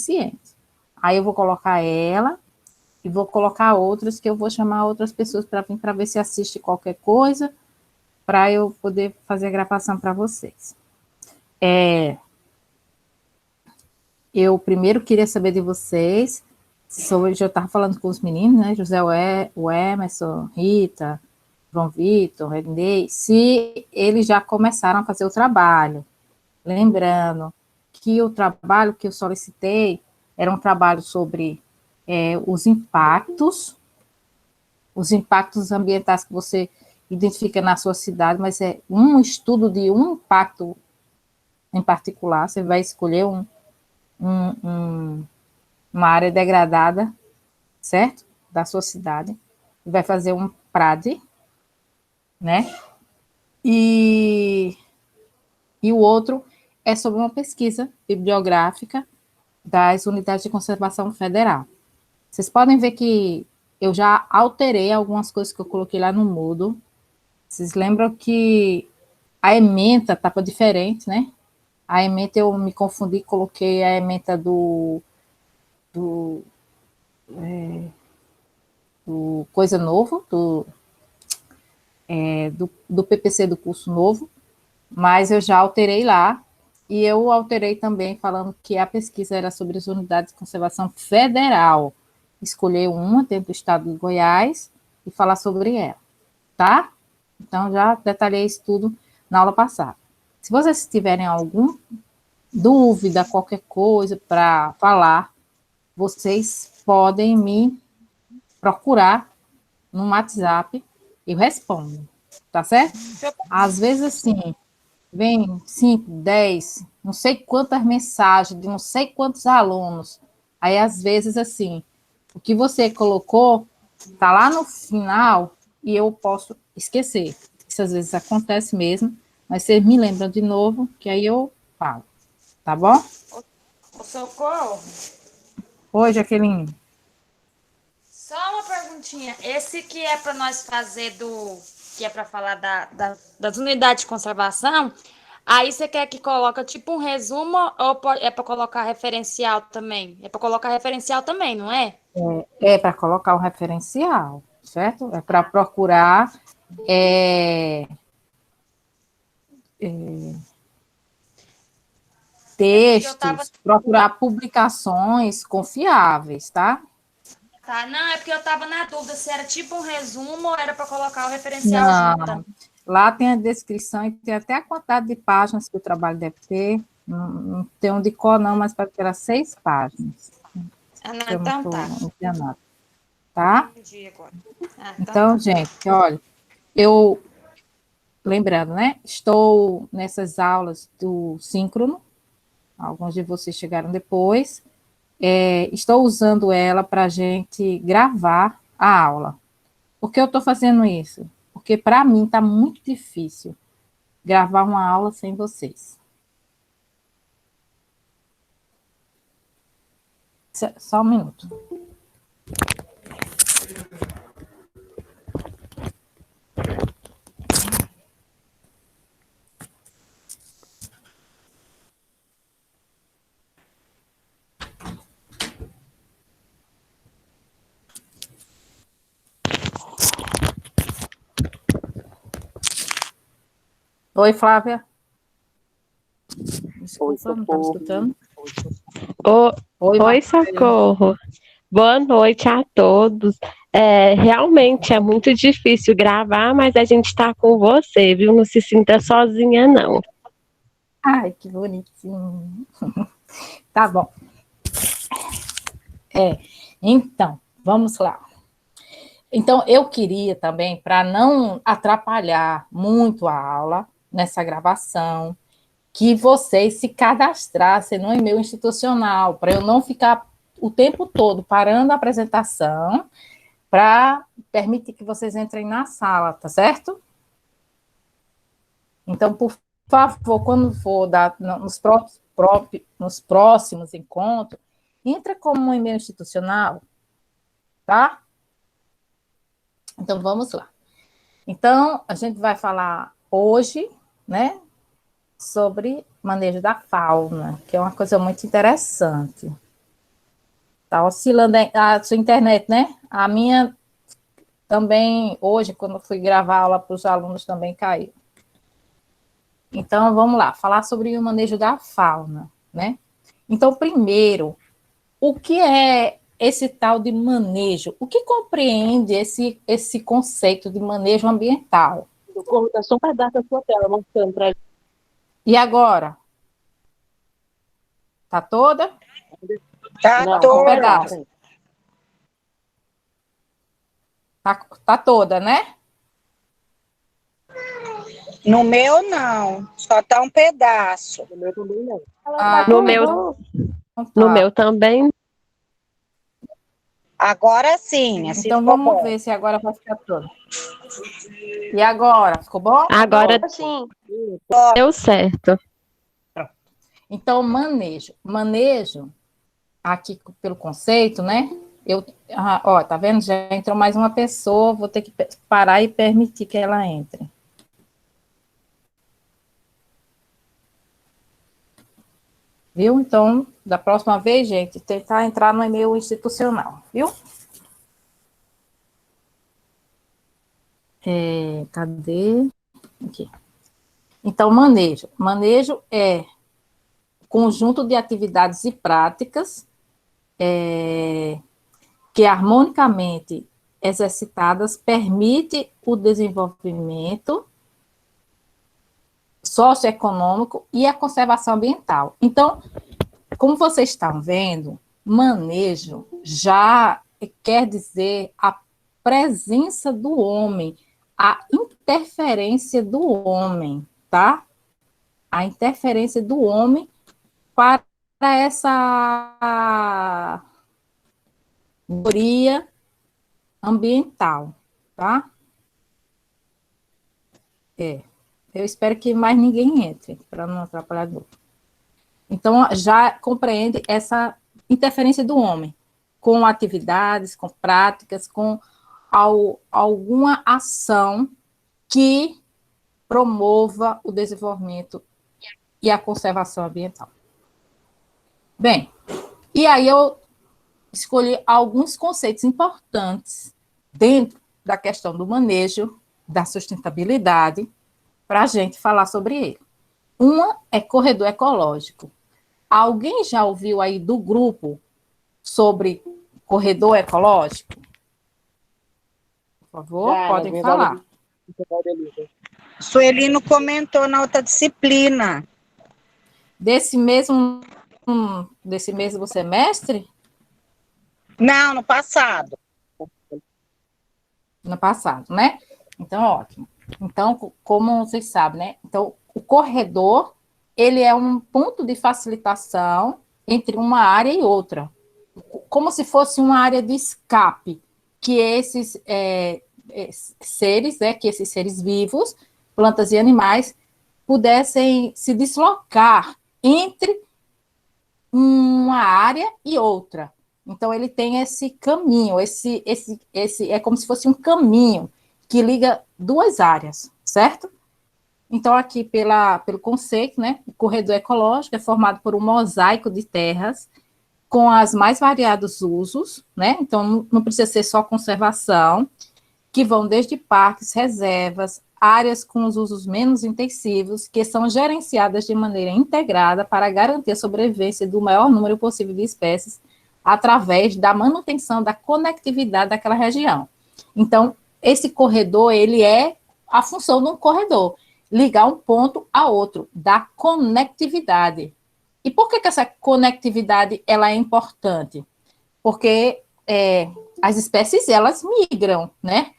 suficiente. Aí eu vou colocar ela e vou colocar outras que eu vou chamar outras pessoas para vir para ver se assiste qualquer coisa, para eu poder fazer a gravação para vocês. Eu primeiro queria saber de vocês, hoje eu estava falando com os meninos, né, José, o Emerson, Rita, João Vitor, Renê, se eles já começaram a fazer o trabalho. Lembrando que o trabalho que eu solicitei era um trabalho sobre os impactos ambientais que você identifica na sua cidade, mas é um estudo de um impacto em particular. Você vai escolher uma área degradada, certo? Da sua cidade, e vai fazer um PRAD, né? E o outro é sobre uma pesquisa bibliográfica das unidades de conservação federal. Vocês podem ver que eu já alterei algumas coisas que eu coloquei lá no Moodle. Vocês lembram que a ementa estava diferente, né? A ementa eu me confundi, coloquei a ementa do Coisa Novo, do PPC do curso novo, mas eu já alterei lá, e eu alterei também falando que a pesquisa era sobre as unidades de conservação federal. Escolher uma dentro do estado de Goiás e falar sobre ela, tá? Então, já detalhei isso tudo na aula passada. Se vocês tiverem alguma dúvida, qualquer coisa para falar, vocês podem me procurar no WhatsApp, eu respondo, tá certo? Às vezes, assim, vem 5, 10, não sei quantas mensagens de não sei quantos alunos. Aí, às vezes, assim, o que você colocou está lá no final e eu posso esquecer. Isso às vezes acontece mesmo, mas vocês me lembram de novo, que aí eu falo, tá bom? Socorro. Oi, Jaqueline. Só uma perguntinha. Esse que é para nós fazer que é para falar das unidades de conservação, aí você quer que coloque tipo um resumo ou é para colocar referencial também? É para colocar referencial também, não é? É para colocar o referencial, certo? É para procurar textos, procurar publicações confiáveis, tá? Tá, não, é porque eu tava na dúvida se era tipo um resumo ou era para colocar o referencialzinho Não, também. lá tem a descrição e tem até a quantidade de páginas que o trabalho deve ter. Não tenho de cor, não, mas parece que era 6 páginas. Ah, não, Se eu não então estou tá. enganada, tá? Entendi agora. Ah, então Então, tá. gente, olha, eu, lembrando, né? Estou nessas aulas do síncrono, alguns de vocês chegaram depois. Estou usando ela para a gente gravar a aula. Por que eu estou fazendo isso? Porque para mim está muito difícil gravar uma aula sem vocês. Só um minuto. Oi, Flávia. Desculpa, não estava escutando. Oi, Oi, Marcelo. Socorro. Boa noite a todos. Realmente é muito difícil gravar, mas a gente está com você, viu? Não se sinta sozinha, não. Ai, que bonitinho. Tá bom. Então, vamos lá. Então, eu queria também, para não atrapalhar muito a aula nessa gravação, que vocês se cadastrassem no e-mail institucional, para eu não ficar o tempo todo parando a apresentação, para permitir que vocês entrem na sala, tá certo? Então, por favor, quando for nos próximos encontros, entra como um e-mail institucional, tá? Então, vamos lá. Então, a gente vai falar hoje, né, sobre manejo da fauna, que é uma coisa muito interessante. Tá oscilando a sua internet, né? A minha também, hoje, quando eu fui gravar aula para os alunos, também caiu. Então, vamos lá, falar sobre o manejo da fauna, né? Então, primeiro, o que é esse tal de manejo? O que compreende esse conceito de manejo ambiental? Tá só um pedaço da sua tela mostrando para gente. E agora? Tá toda? Tá Não, toda. pedaço. Tá toda, né? No meu, não. Só tá um pedaço. No meu também não. No meu também. Agora sim, assim Então, ficou vamos bom. ver se agora vai ficar toda. E agora? Ficou bom? Agora sim. Deu certo. Então, manejo. Manejo, aqui pelo conceito, né? Tá vendo? Já entrou mais uma pessoa, vou ter que parar e permitir que ela entre. Viu? Então, da próxima vez, gente, tentar entrar no e-mail institucional, viu? Cadê? Aqui. Então, manejo. Manejo é conjunto de atividades e práticas que harmonicamente exercitadas permite o desenvolvimento socioeconômico e a conservação ambiental. Então, como vocês estão vendo, manejo já quer dizer a presença do homem, a interferência do homem, tá? A interferência do homem para essa melhoria ambiental, tá? Eu espero que mais ninguém entre, para não atrapalhar do outro. Então, já compreende essa interferência do homem, com atividades, com práticas, com alguma ação que promova o desenvolvimento e a conservação ambiental. Bem, e aí eu escolhi alguns conceitos importantes dentro da questão do manejo, da sustentabilidade, para a gente falar sobre ele. Uma é corredor ecológico. Alguém já ouviu aí do grupo sobre corredor ecológico? Por favor, podem falar. Suelino comentou na outra disciplina. Desse mesmo semestre? Não, no passado. No passado, né? Então, ótimo. Então, como vocês sabem, né? Então, o corredor, ele é um ponto de facilitação entre uma área e outra. Como se fosse uma área de escape, que esses seres, que esses seres vivos, plantas e animais, pudessem se deslocar entre uma área e outra. Então, ele tem esse caminho, é como se fosse um caminho que liga duas áreas, certo? Então, aqui, pelo conceito, né, o corredor ecológico é formado por um mosaico de terras com as mais variados usos, né? Então, não precisa ser só conservação, que vão desde parques, reservas, áreas com os usos menos intensivos, que são gerenciadas de maneira integrada para garantir a sobrevivência do maior número possível de espécies através da manutenção da conectividade daquela região. Então, esse corredor, ele é a função de um corredor, ligar um ponto a outro, da conectividade. E por que essa conectividade ela é importante? Porque as espécies, elas migram, né?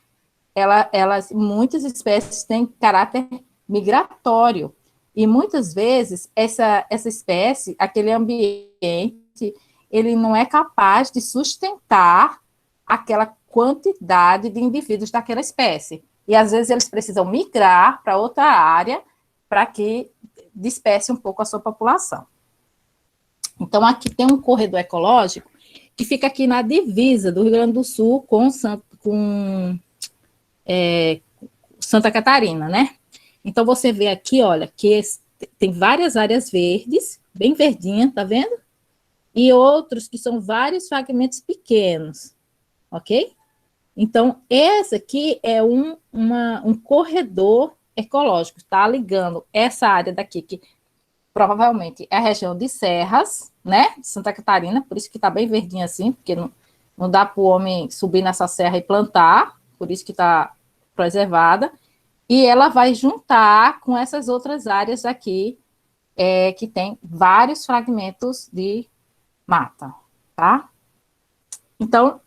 Muitas espécies têm caráter migratório, e muitas vezes essa espécie, aquele ambiente, ele não é capaz de sustentar aquela quantidade de indivíduos daquela espécie. E às vezes eles precisam migrar para outra área para que disperse um pouco a sua população. Então, aqui tem um corredor ecológico que fica aqui na divisa do Rio Grande do Sul com Santa Catarina, né? Então, você vê aqui, olha, que tem várias áreas verdes, bem verdinha, tá vendo? e outros que são vários fragmentos pequenos, ok? Então, esse aqui é um corredor ecológico, está ligando essa área daqui, que provavelmente é a região de Serras, né, de Santa Catarina, por isso que está bem verdinho assim, porque não dá para o homem subir nessa serra e plantar, por isso que está preservada, e ela vai juntar com essas outras áreas aqui, que tem vários fragmentos de mata, tá? Então,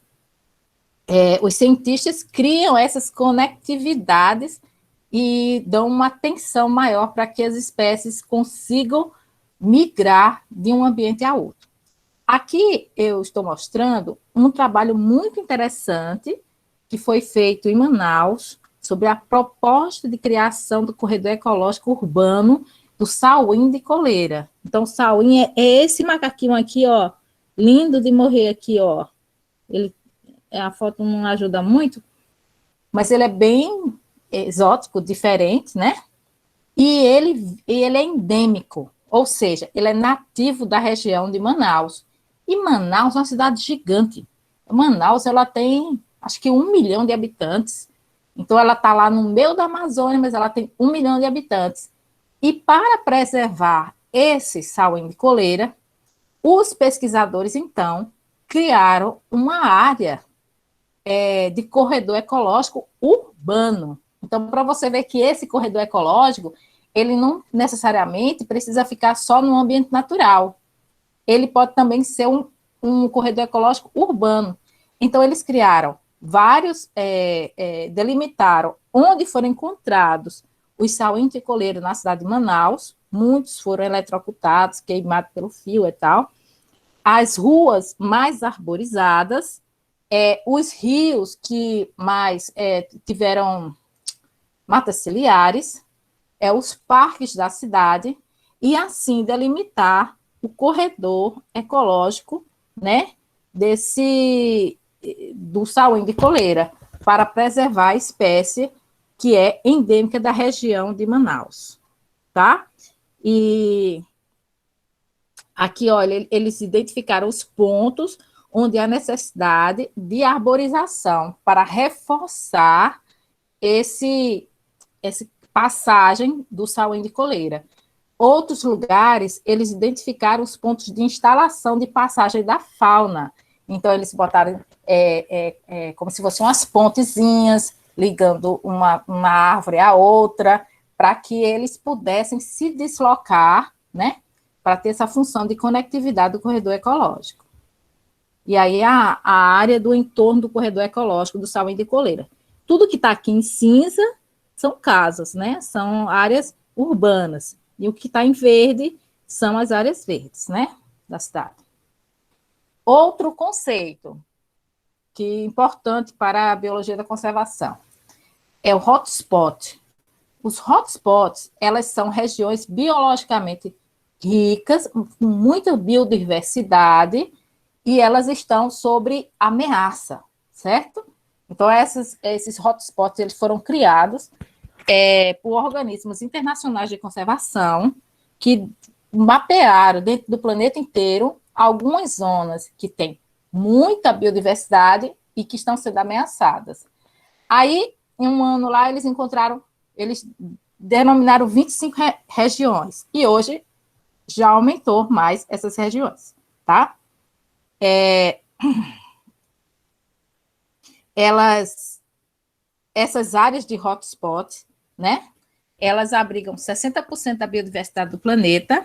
os cientistas criam essas conectividades e dão uma atenção maior para que as espécies consigam migrar de um ambiente a outro. Aqui eu estou mostrando um trabalho muito interessante que foi feito em Manaus sobre a proposta de criação do corredor ecológico urbano do sauim de coleira. Então, o sauim é esse macaquinho aqui, ó, lindo de morrer aqui, ó. A foto não ajuda muito, mas ele é bem exótico, diferente, né? E ele é endêmico, ou seja, ele é nativo da região de Manaus. E Manaus é uma cidade gigante. Manaus, ela tem, acho que 1 milhão de habitantes. Então, ela está lá no meio da Amazônia, mas ela tem 1 milhão de habitantes. E para preservar esse sauim de coleira, os pesquisadores, então, criaram uma área de corredor ecológico urbano. Então, para você ver que esse corredor ecológico, ele não necessariamente precisa ficar só no ambiente natural. Ele pode também ser um corredor ecológico urbano. Então, eles criaram vários, delimitaram onde foram encontrados os sauim de coleira na cidade de Manaus, muitos foram eletrocutados, queimados pelo fio e tal. As ruas mais arborizadas, os rios que mais tiveram matas ciliares, os parques da cidade, e assim delimitar o corredor ecológico, né, do sauim de coleira, para preservar a espécie que é endêmica da região de Manaus, tá? E aqui, olha, eles identificaram os pontos onde há necessidade de arborização para essa passagem do sauim de coleira. Outros lugares, eles identificaram os pontos de instalação de passagem da fauna. Então, eles botaram como se fossem umas pontezinhas ligando uma árvore à outra, para que eles pudessem se deslocar, né, para ter essa função de conectividade do corredor ecológico. E aí, a área do entorno do corredor ecológico do sauim de coleira. Tudo que está aqui em cinza são casas, né, são áreas urbanas. E o que está em verde são as áreas verdes, né, da cidade. Outro conceito que é importante para a biologia da conservação é o hotspot. Os hotspots, elas são regiões biologicamente ricas, com muita biodiversidade, e elas estão sob ameaça, certo? Então, esses hotspots, eles foram criados por organismos internacionais de conservação que mapearam dentro do planeta inteiro algumas zonas que têm muita biodiversidade e que estão sendo ameaçadas. Aí, em um ano lá, eles denominaram 25 regiões, e hoje já aumentou mais essas regiões, tá? Essas áreas de hotspot, né, elas abrigam 60% da biodiversidade do planeta.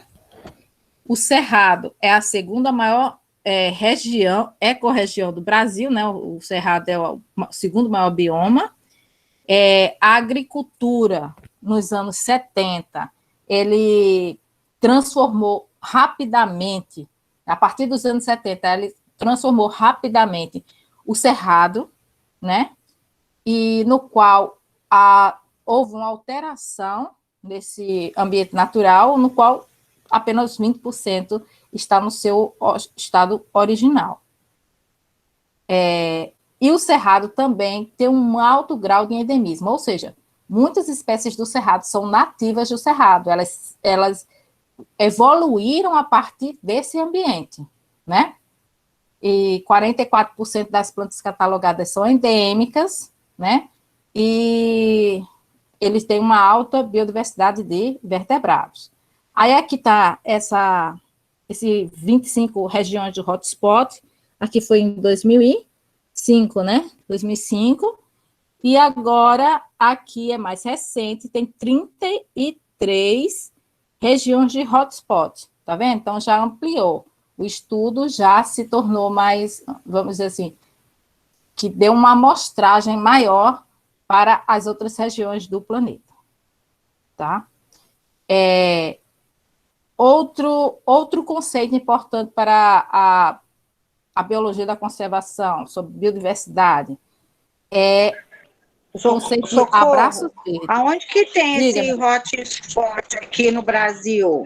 O Cerrado é a segunda maior ecorregião do Brasil, né? O Cerrado é o segundo maior bioma. A agricultura, nos anos 70, ele transformou rapidamente, a partir dos anos 70, ele transformou rapidamente o Cerrado, né? E no qual houve uma alteração nesse ambiente natural, no qual apenas 20% está no seu estado original. E o Cerrado também tem um alto grau de endemismo, ou seja, muitas espécies do Cerrado são nativas do Cerrado, elas evoluíram a partir desse ambiente, né? E 44% das plantas catalogadas são endêmicas, né? E eles têm uma alta biodiversidade de vertebrados. Aí aqui está esse 25 regiões de hotspot, aqui foi em 2005, né? 2005, e agora aqui é mais recente, tem 33 regiões de hotspot, tá vendo? Então já ampliou. O estudo já se tornou mais, vamos dizer assim, que deu uma amostragem maior para as outras regiões do planeta, tá? Outro conceito importante para a biologia da conservação, sobre biodiversidade, é o conceito de abraço verde. Aonde que tem Diga, esse hotspot aqui no Brasil?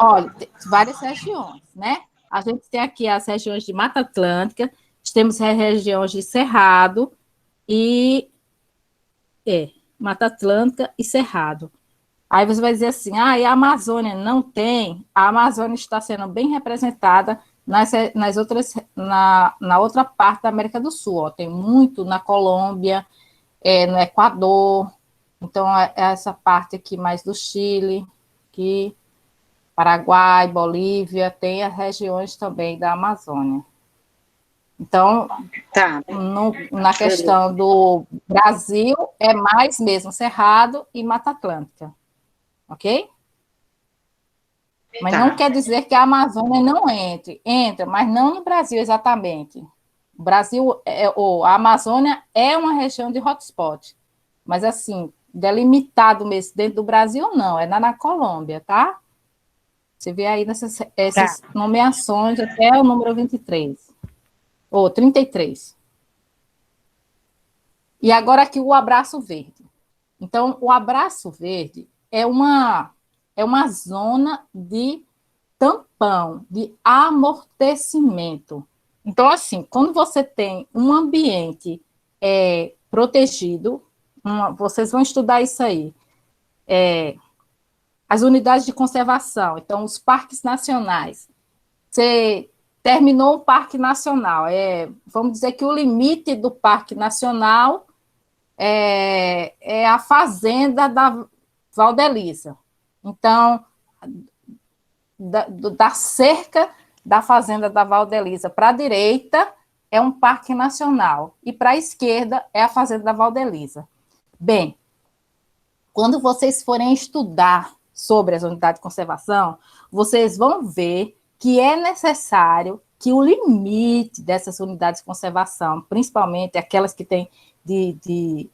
Olha, tem várias regiões, né? A gente tem aqui as regiões de Mata Atlântica, temos as regiões de Cerrado e Mata Atlântica e Cerrado. Aí você vai dizer assim, e a Amazônia não tem? A Amazônia está sendo bem representada nas outras, na outra parte da América do Sul, ó. Tem muito na Colômbia, no Equador, então é essa parte aqui mais do Chile, aqui, Paraguai, Bolívia, tem as regiões também da Amazônia. Então, Tá. na questão do Brasil, é mais mesmo Cerrado e Mata Atlântica, ok? Mas não quer dizer que a Amazônia não entra, mas não no Brasil exatamente. O Brasil, a Amazônia é uma região de hotspot, mas assim, delimitado mesmo dentro do Brasil, não, é na Colômbia, tá? Você vê aí essas nomeações até o número 23, ou 33. E agora aqui o abraço verde. Então, o abraço verde é uma zona de tampão, de amortecimento. Então, assim, quando você tem um ambiente protegido, vocês vão estudar isso aí, as unidades de conservação, então, os parques nacionais. Você terminou o Parque Nacional, vamos dizer que o limite do Parque Nacional é a fazenda da Valdelisa. Então, da cerca da fazenda da Valdelisa para a direita é um parque nacional e para a esquerda é a fazenda da Valdelisa. Bem, quando vocês forem estudar sobre as unidades de conservação, vocês vão ver que é necessário que o limite dessas unidades de conservação, principalmente aquelas que têm de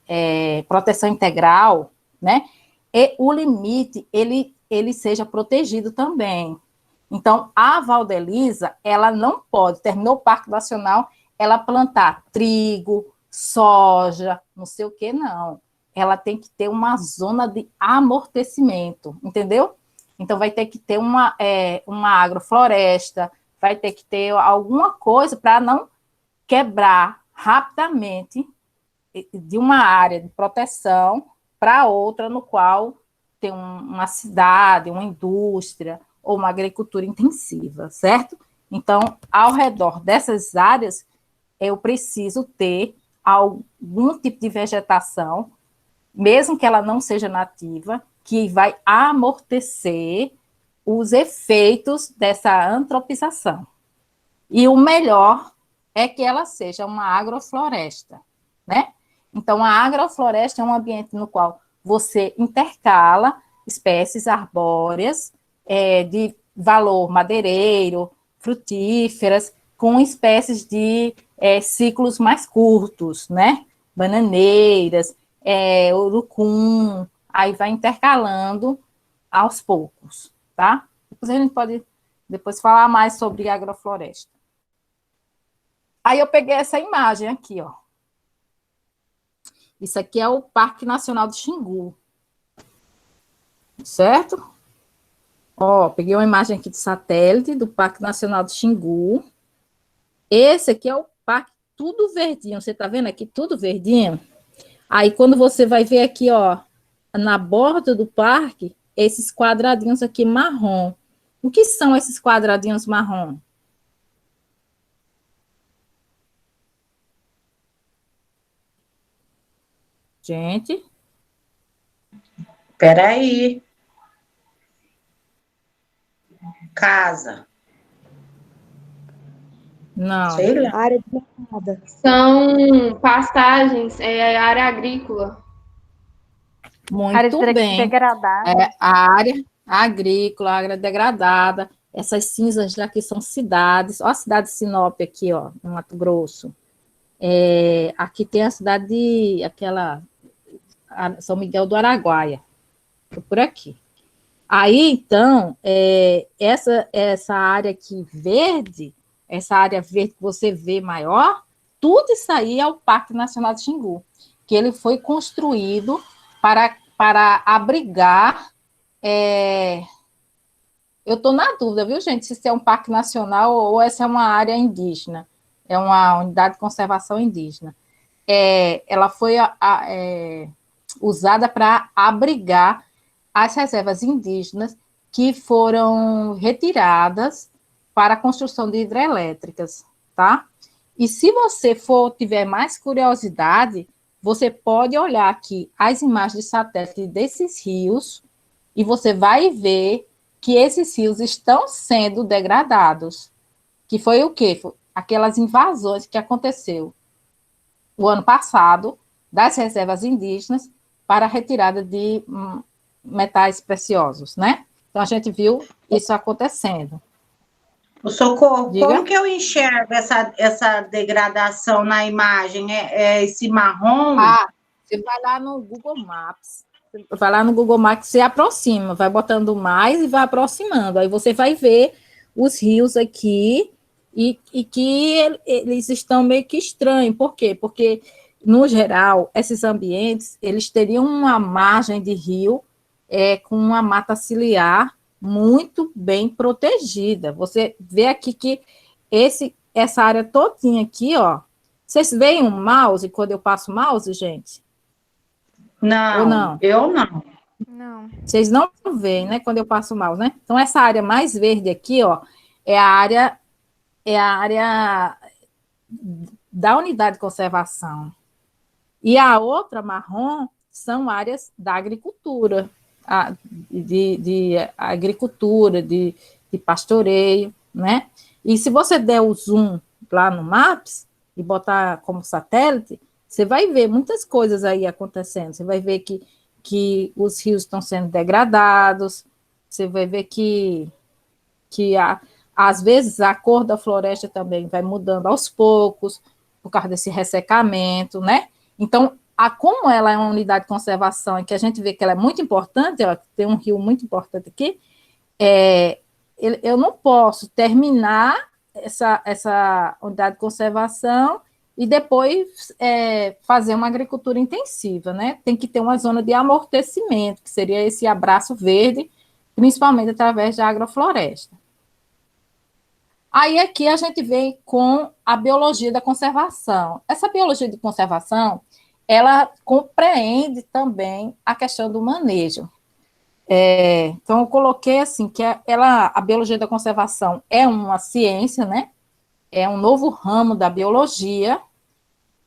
proteção integral, né? E o limite, ele seja protegido também. Então, a Valdelisa, ela não pode, terminou o Parque Nacional, ela plantar trigo, soja, não sei o que, não. Ela tem que ter uma zona de amortecimento, entendeu? Então, vai ter que ter uma agrofloresta, vai ter que ter alguma coisa para não quebrar rapidamente de uma área de proteção para outra, no qual tem uma cidade, uma indústria ou uma agricultura intensiva, certo? Então, ao redor dessas áreas, eu preciso ter algum tipo de vegetação, mesmo que ela não seja nativa, que vai amortecer os efeitos dessa antropização. E o melhor é que ela seja uma agrofloresta, né? Então, a agrofloresta é um ambiente no qual você intercala espécies arbóreas de valor madeireiro, frutíferas, com espécies de ciclos mais curtos, né? Bananeiras, urucum, aí vai intercalando aos poucos, tá? Depois a gente pode falar mais sobre agrofloresta. Aí eu peguei essa imagem aqui, ó. Isso aqui é o Parque Nacional do Xingu, certo? Ó, peguei uma imagem aqui de satélite do Parque Nacional do Xingu. Esse aqui é o parque, tudo verdinho. Você tá vendo aqui tudo verdinho? Aí, quando você vai ver aqui, ó, na borda do parque, esses quadradinhos aqui marrom. O que são esses quadradinhos marrom? Gente, Peraí. Casa. não. Sei lá. Área degradada. São pastagens, é área agrícola. Área Muito bem. degradada. A área agrícola, a área degradada, essas cinzas aqui são cidades. Ó a cidade de Sinop aqui, ó, no Mato Grosso. Aqui tem a cidade São Miguel do Araguaia, por aqui. Aí, então, essa área aqui verde, essa área verde que você vê maior, tudo isso aí é o Parque Nacional do Xingu, que ele foi construído para abrigar. Eu estou na dúvida, viu, gente, se isso é um parque nacional ou essa é uma área indígena, é uma unidade de conservação indígena. Ela foi usada para abrigar as reservas indígenas que foram retiradas para a construção de hidrelétricas, tá? E se você tiver mais curiosidade, você pode olhar aqui as imagens de satélite desses rios e você vai ver que esses rios estão sendo degradados. Que foi o quê? Aquelas invasões que aconteceu o ano passado das reservas indígenas para a retirada de metais preciosos, né? Então, a gente viu isso acontecendo. O Socorro, Diga. como que eu enxergo essa degradação na imagem? É esse marrom? Você vai lá no Google Maps. Vai lá no Google Maps, você aproxima, vai botando mais e vai aproximando. Aí você vai ver os rios aqui e que eles estão meio que estranhos. Por quê? Porque, no geral, esses ambientes, eles teriam uma margem de rio com uma mata ciliar muito bem protegida. Você vê aqui que essa área todinha aqui, ó. Vocês veem um mouse quando eu passo o mouse, gente? Não, Ou não? eu não. Não. Vocês não veem, né? Quando eu passo o mouse, né? Então, essa área mais verde aqui, ó, é a área da unidade de conservação. E a outra marrom são áreas da agricultura, de agricultura, de pastoreio, né? E se você der o zoom lá no Maps e botar como satélite, você vai ver muitas coisas aí acontecendo. Você vai ver que os rios estão sendo degradados, você vai ver que às vezes a cor da floresta também vai mudando aos poucos, por causa desse ressecamento, né? Então, como ela é uma unidade de conservação e que a gente vê que ela é muito importante, ó, tem um rio muito importante aqui, eu não posso terminar essa unidade de conservação e depois fazer uma agricultura intensiva, né? Tem que ter uma zona de amortecimento, que seria esse abraço verde, principalmente através da agrofloresta. Aí aqui a gente vem com a biologia da conservação. Essa biologia de conservação, ela compreende também a questão do manejo. Então, eu coloquei assim, que a biologia da conservação é uma ciência, né? É um novo ramo da biologia,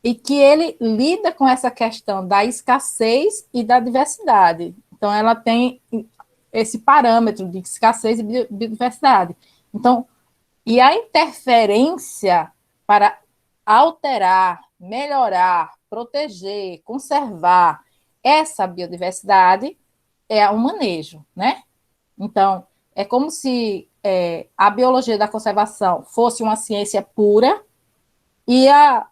e que ele lida com essa questão da escassez e da diversidade. Então, ela tem esse parâmetro de escassez e biodiversidade. Então, e a interferência para alterar, melhorar, proteger, conservar essa biodiversidade é o manejo, né? Então, é como se a biologia da conservação fosse uma ciência pura e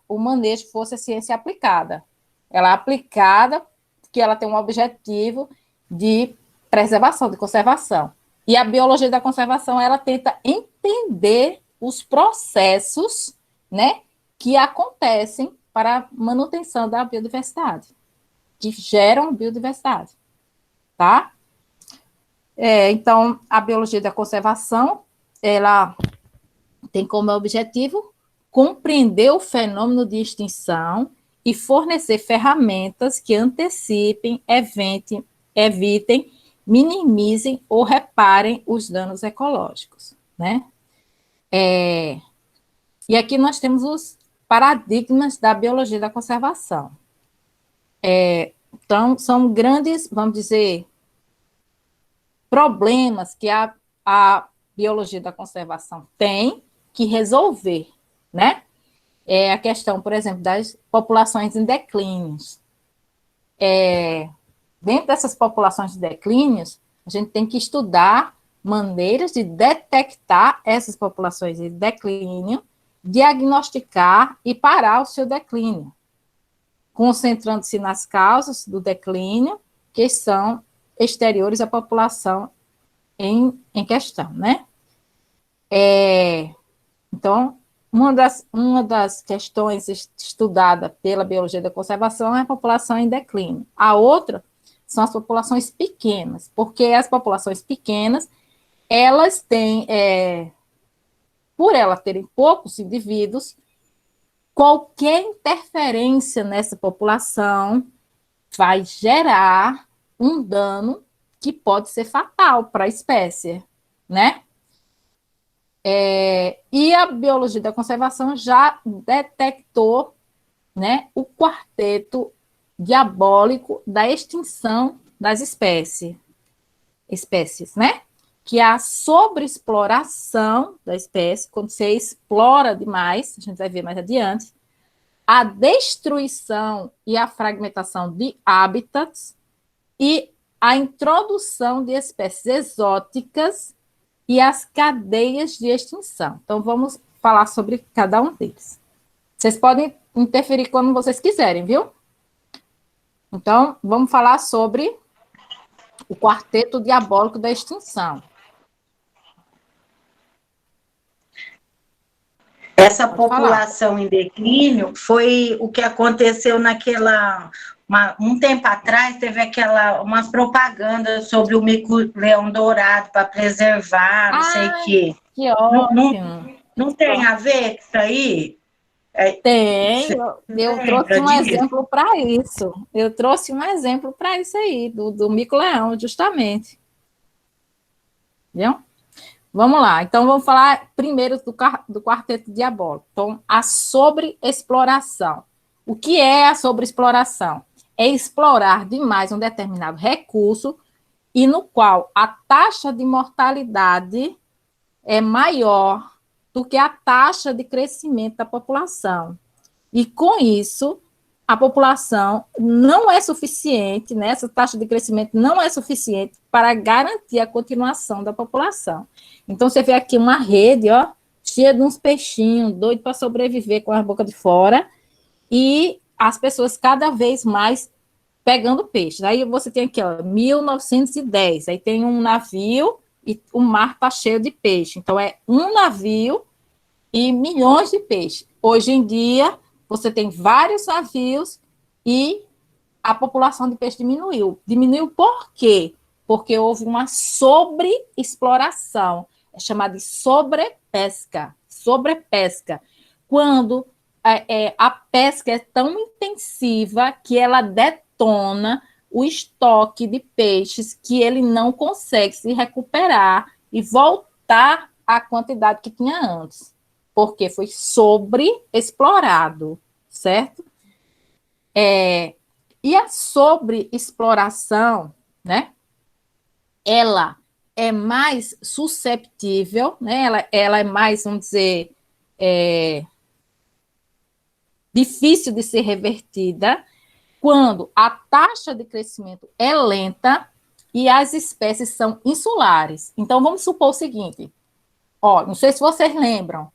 o manejo fosse a ciência aplicada. Ela é aplicada porque ela tem um objetivo de preservação, de conservação. E a biologia da conservação, ela tenta entender os processos, né, que acontecem para a manutenção da biodiversidade, que geram biodiversidade, tá? Então, a biologia da conservação, ela tem como objetivo compreender o fenômeno de extinção e fornecer ferramentas que antecipem, evitem, minimizem ou reparem os danos ecológicos, né? E aqui nós temos os paradigmas da biologia da conservação. Então, são grandes, vamos dizer, problemas que a biologia da conservação tem que resolver, né? É a questão, por exemplo, das populações em declínio. Dentro dessas populações de declínio, a gente tem que estudar maneiras de detectar essas populações de declínio, diagnosticar e parar o seu declínio, concentrando-se nas causas do declínio, que são exteriores à população em questão, né? Então, uma das questões estudadas pela biologia da conservação é a população em declínio. A outra são as populações pequenas, porque as populações pequenas, elas têm, por elas terem poucos indivíduos, qualquer interferência nessa população vai gerar um dano que pode ser fatal para a espécie, né? E a biologia da conservação já detectou, né, o quarteto diabólico da extinção das espécies, né? Que é a sobreexploração da espécie, quando você explora demais, a gente vai ver mais adiante, a destruição e a fragmentação de hábitats e a introdução de espécies exóticas e as cadeias de extinção. Então, vamos falar sobre cada um deles. Vocês podem interferir quando vocês quiserem, viu? Então, vamos falar sobre o quarteto diabólico da extinção. Essa Pode população falar. em declínio foi o que aconteceu um tempo atrás, teve umas propagandas sobre o mico-leão dourado para preservar, não sei o quê. Que Não, ótimo. não tem a ver com isso aí? Tem, Você eu trouxe lembra um disso? exemplo para isso. Eu trouxe um exemplo para isso aí, do mico-leão, justamente. Viu? Vamos lá, então vamos falar primeiro do quarteto diabólico. Então, a sobreexploração. O que é a sobreexploração? É explorar demais um determinado recurso e no qual a taxa de mortalidade é maior do que a taxa de crescimento da população. E com isso, a população não é suficiente, né? Essa taxa de crescimento não é suficiente para garantir a continuação da população. Então, você vê aqui uma rede, ó, cheia de uns peixinhos, doido para sobreviver com a boca de fora, e as pessoas cada vez mais pegando peixes. Aí você tem aqui, ó, 1910, aí tem um navio e o mar está cheio de peixe. Então, é um navio e milhões de peixes. Hoje em dia, você tem vários navios e a população de peixe diminuiu. Diminuiu por quê? Porque houve uma sobreexploração, é chamada de sobrepesca. Sobrepesca. Quando a pesca é tão intensiva que ela detona o estoque de peixes que ele não consegue se recuperar e voltar à quantidade que tinha antes, porque foi sobreexplorado, certo? E a sobreexploração, né? Ela é mais susceptível, né? Ela é mais, vamos dizer, difícil de ser revertida quando a taxa de crescimento é lenta e as espécies são insulares. Então, vamos supor o seguinte, ó, não sei se vocês lembram,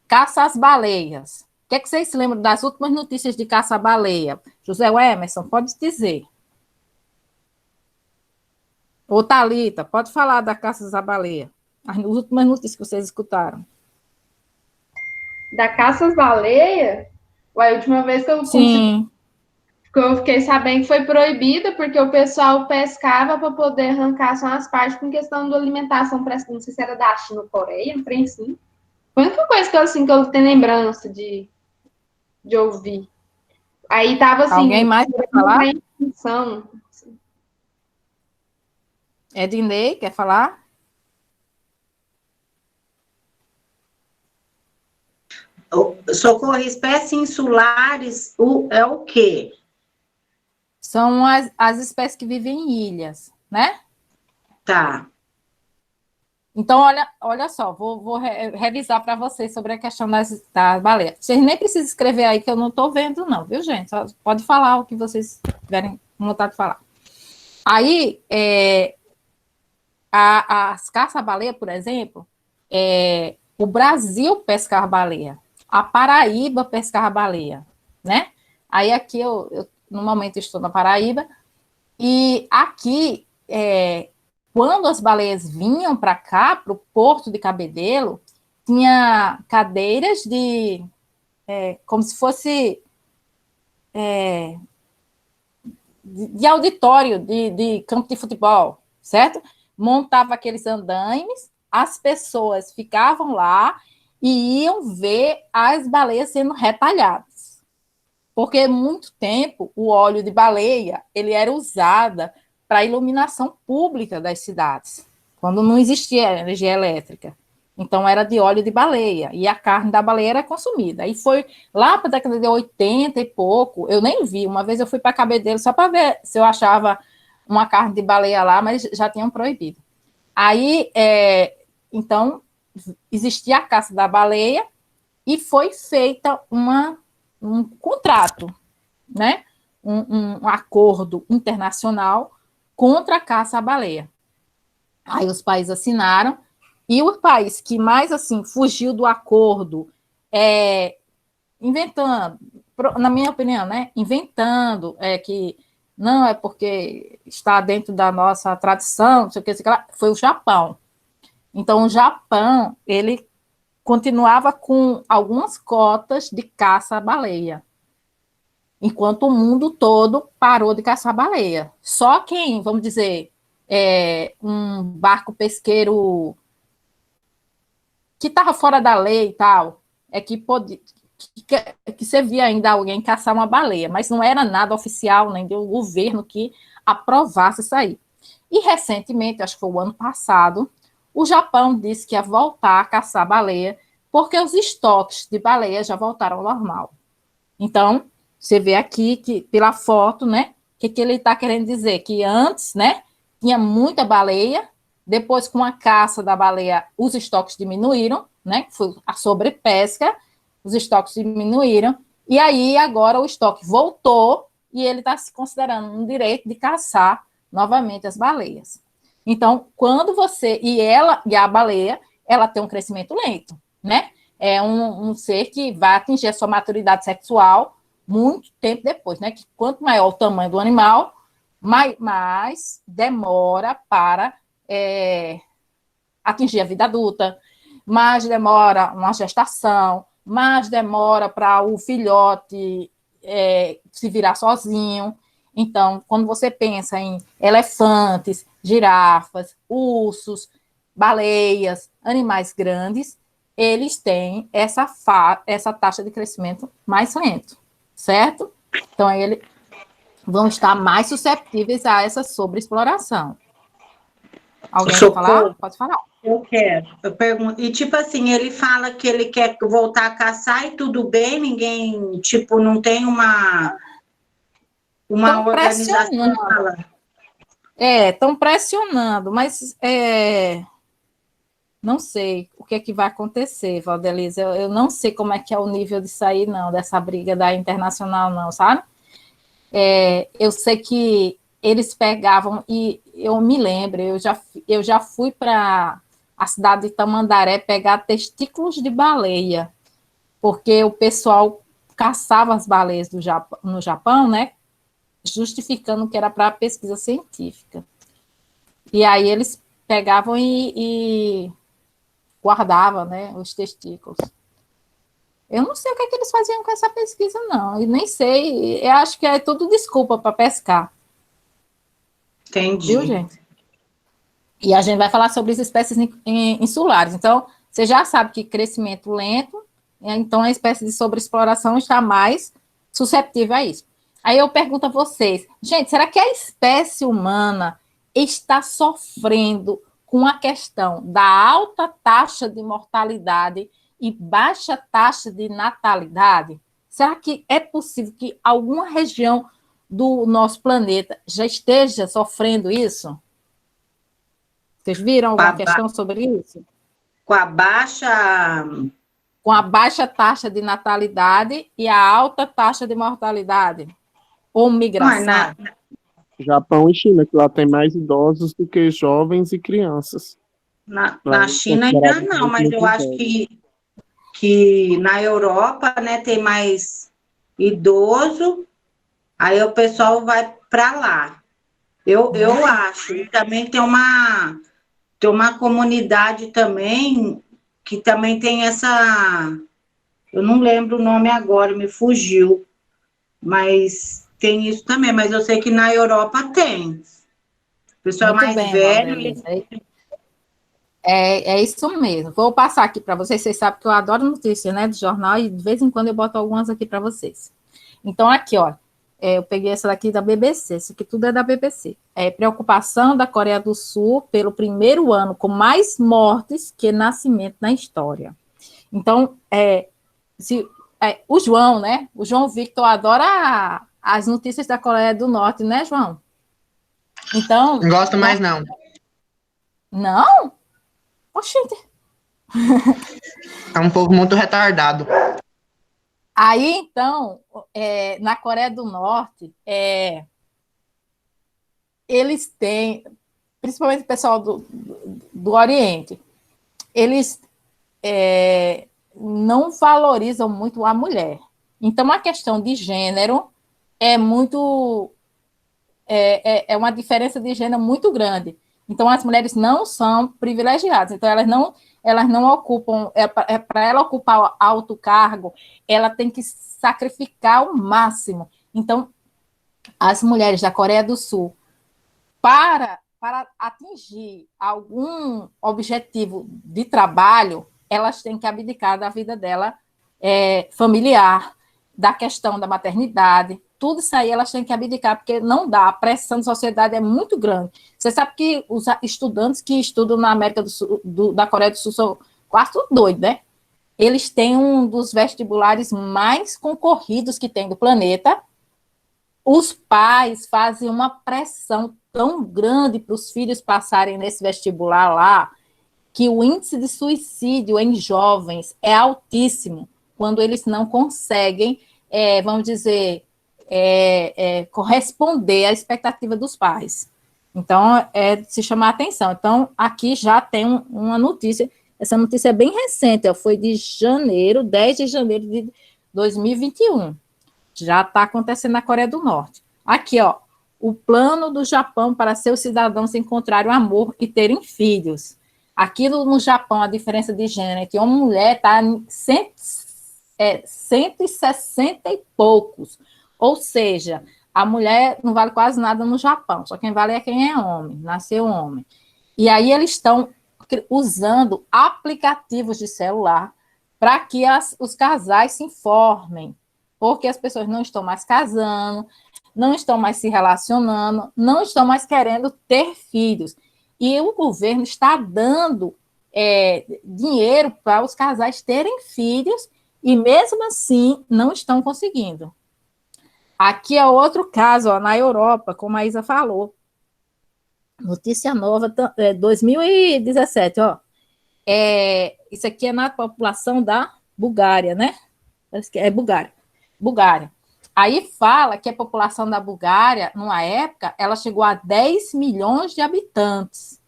caça às baleias. O que é que vocês se lembram das últimas notícias de caça à baleia? José Emerson, pode dizer. Ô, Thalita, pode falar da caça à baleia. As últimas notícias que vocês escutaram. Da caça às baleias? Ué, a última vez que eu Sim. que eu fiquei sabendo que foi proibida porque o pessoal pescava para poder arrancar só as partes com questão da alimentação, não sei se era da China ou Coreia, não foi assim. Foi a única coisa que eu tenho lembrança de ouvir. Aí tava assim. Alguém mais quer falar? Ednei, quer falar? Socorro, espécies insulares é o quê? São as espécies que vivem em ilhas, né? Tá. Então, olha só, vou revisar para vocês sobre a questão das baleias. Vocês nem precisam escrever aí, que eu não estou vendo, não, viu, gente? Só pode falar o que vocês tiverem vontade de falar. Aí, as caça-baleia, por exemplo, o Brasil pescava baleia, a Paraíba pescava baleia, né? Aí aqui, eu no momento estou na Paraíba, e aqui, quando as baleias vinham para cá, para o Porto de Cabedelo, tinha cadeiras como se fosse de auditório, de campo de futebol, certo? Montava aqueles andaimes, as pessoas ficavam lá e iam ver as baleias sendo retalhadas. Porque, muito tempo, o óleo de baleia ele era usado para a iluminação pública das cidades, quando não existia energia elétrica. Então, era de óleo de baleia, e a carne da baleia era consumida. E foi lá para a década de 80 e pouco, eu nem vi, uma vez eu fui para Cabedelo só para ver se eu achava uma carne de baleia lá, mas já tinham proibido. Aí, então, existia a caça da baleia e foi feita um contrato, né? Um acordo internacional contra a caça à baleia. Aí os países assinaram, e o país que mais, assim, fugiu do acordo, inventando, na minha opinião, né? Inventando que não é porque está dentro da nossa tradição, não sei o que, foi o Japão. Então, o Japão, ele continuava com algumas cotas de caça à baleia, enquanto o mundo todo parou de caçar baleia. Só quem, vamos dizer, um barco pesqueiro que estava fora da lei e tal, que você via ainda alguém caçar uma baleia, mas não era nada oficial, nem do governo que aprovasse isso aí. E, recentemente, acho que foi o ano passado, o Japão disse que ia voltar a caçar baleia, porque os estoques de baleia já voltaram ao normal. Então, você vê aqui, que pela foto, né, que ele está querendo dizer? Que antes, né, tinha muita baleia, depois, com a caça da baleia, os estoques diminuíram, né, que foi a sobrepesca, os estoques diminuíram, e aí agora o estoque voltou, e ele está se considerando um direito de caçar novamente as baleias. Então, quando você... E a baleia, ela tem um crescimento lento, né? É um ser que vai atingir a sua maturidade sexual muito tempo depois, né? Que quanto maior o tamanho do animal, mais demora para atingir a vida adulta, mais demora uma gestação, mais demora para o filhote se virar sozinho. Então, quando você pensa em elefantes, girafas, ursos, baleias, animais grandes, eles têm essa taxa de crescimento mais lento, certo? Então, eles vão estar mais susceptíveis a essa sobreexploração. Alguém quer falar? Pode falar. Eu quero. Eu pergunto. E, tipo assim, ele fala que ele quer voltar a caçar e tudo bem, ninguém, tipo, não tem uma organização falando. Estão pressionando, mas não sei o que é que vai acontecer, Valdelise. Eu não sei como é que é o nível disso aí, não, dessa briga da internacional, não, sabe? Eu sei que eles pegavam, e eu me lembro, eu já fui para a cidade de Tamandaré pegar testículos de baleia, porque o pessoal caçava as baleias no Japão, né? Justificando que era para pesquisa científica. E aí eles pegavam e guardavam, né, os testículos. Eu não sei o que é que eles faziam com essa pesquisa, não. E nem sei, eu acho que é tudo desculpa para pescar. Entendi. Viu, gente? E a gente vai falar sobre as espécies insulares. Então, você já sabe que crescimento lento, então a espécie de sobreexploração está mais susceptível a isso. Aí eu pergunto a vocês, gente, será que a espécie humana está sofrendo com a questão da alta taxa de mortalidade e baixa taxa de natalidade? Será que é possível que alguma região do nosso planeta já esteja sofrendo isso? Vocês viram alguma questão sobre isso? Com a baixa... Com a baixa taxa de natalidade e a alta taxa de mortalidade? Ou migração? Japão e China, que lá tem mais idosos do que jovens e crianças. Na China ainda não, mas eu acho que na Europa, né, tem mais idoso, aí o pessoal vai para lá. Eu acho. E também tem uma comunidade também, que também tem essa... Eu não lembro o nome agora, me fugiu. Mas tem isso também, mas eu sei que na Europa tem. O pessoal Muito mais bem, velho... É isso mesmo. Vou passar aqui para vocês. Vocês sabem que eu adoro notícias, né, do jornal, e de vez em quando eu boto algumas aqui para vocês. Então, aqui, ó, eu peguei essa daqui da BBC, isso aqui tudo é da BBC. Preocupação da Coreia do Sul pelo primeiro ano com mais mortes que nascimento na história. Então, o João, né, o João Victor adora as notícias da Coreia do Norte, né, João? Então... Não gosto mais, não. Não? Oxente. É um povo muito retardado. Aí, então, na Coreia do Norte, eles têm, principalmente o pessoal do Oriente, eles não valorizam muito a mulher. Então, a questão de gênero é muito... é uma diferença de gênero muito grande. Então, as mulheres não são privilegiadas. Então, elas não ocupam... para ela ocupar alto cargo, ela tem que sacrificar o máximo. Então, as mulheres da Coreia do Sul, para atingir algum objetivo de trabalho, elas têm que abdicar da vida dela familiar, da questão da maternidade. Tudo isso aí elas têm que abdicar, porque não dá, a pressão da sociedade é muito grande. Você sabe que os estudantes que estudam na América do Sul, da Coreia do Sul, são quase tudo doido, né? Eles têm um dos vestibulares mais concorridos que tem do planeta. Os pais fazem uma pressão tão grande para os filhos passarem nesse vestibular lá, que o índice de suicídio em jovens é altíssimo, quando eles não conseguem, vamos dizer... corresponder à expectativa dos pais. Então, se chamar a atenção. Então, aqui já tem uma notícia, essa notícia é bem recente, foi de 10 de janeiro de 2021. Já está acontecendo na Coreia do Norte. Aqui, ó, o plano do Japão para seus cidadãos encontrarem amor e terem filhos. Aqui no Japão, a diferença de gênero é que uma mulher está em 160 e poucos. Ou seja, a mulher não vale quase nada no Japão, só quem vale é quem é homem, nasceu homem. E aí eles estão usando aplicativos de celular para que os casais se informem, porque as pessoas não estão mais casando, não estão mais se relacionando, não estão mais querendo ter filhos. E o governo está dando dinheiro para os casais terem filhos e, mesmo assim, não estão conseguindo. Aqui é outro caso, ó, na Europa, como a Isa falou. Notícia nova, 2017, ó. Isso aqui é na população da Bulgária, né? Parece que é Bulgária. Aí fala que a população da Bulgária, numa época, ela chegou a 10 milhões de habitantes.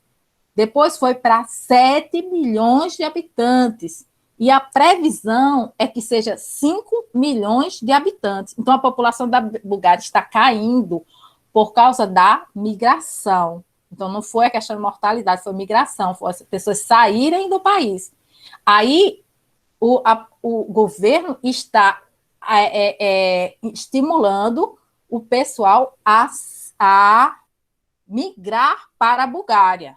Depois foi para 7 milhões de habitantes. E a previsão é que seja 5 milhões de habitantes. Então, a população da Bulgária está caindo por causa da migração. Então, não foi a questão de mortalidade, foi migração, foi as pessoas saírem do país. Aí, o governo está estimulando o pessoal a migrar para a Bulgária.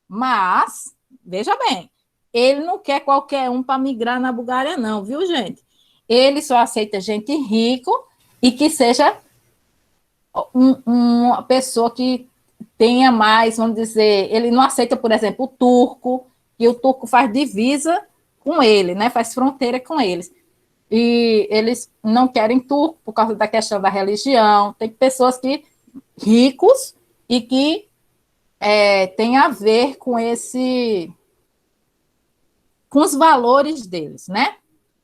Mas, veja bem, ele não quer qualquer um para migrar na Bulgária, não, viu, gente? Ele só aceita gente rico e que seja uma pessoa que tenha mais, vamos dizer, ele não aceita, por exemplo, o turco, e o turco faz divisa com ele, né? Faz fronteira com eles. e eles não querem turco por causa da questão da religião. Tem pessoas que ricos e que tem a ver com com os valores deles, né?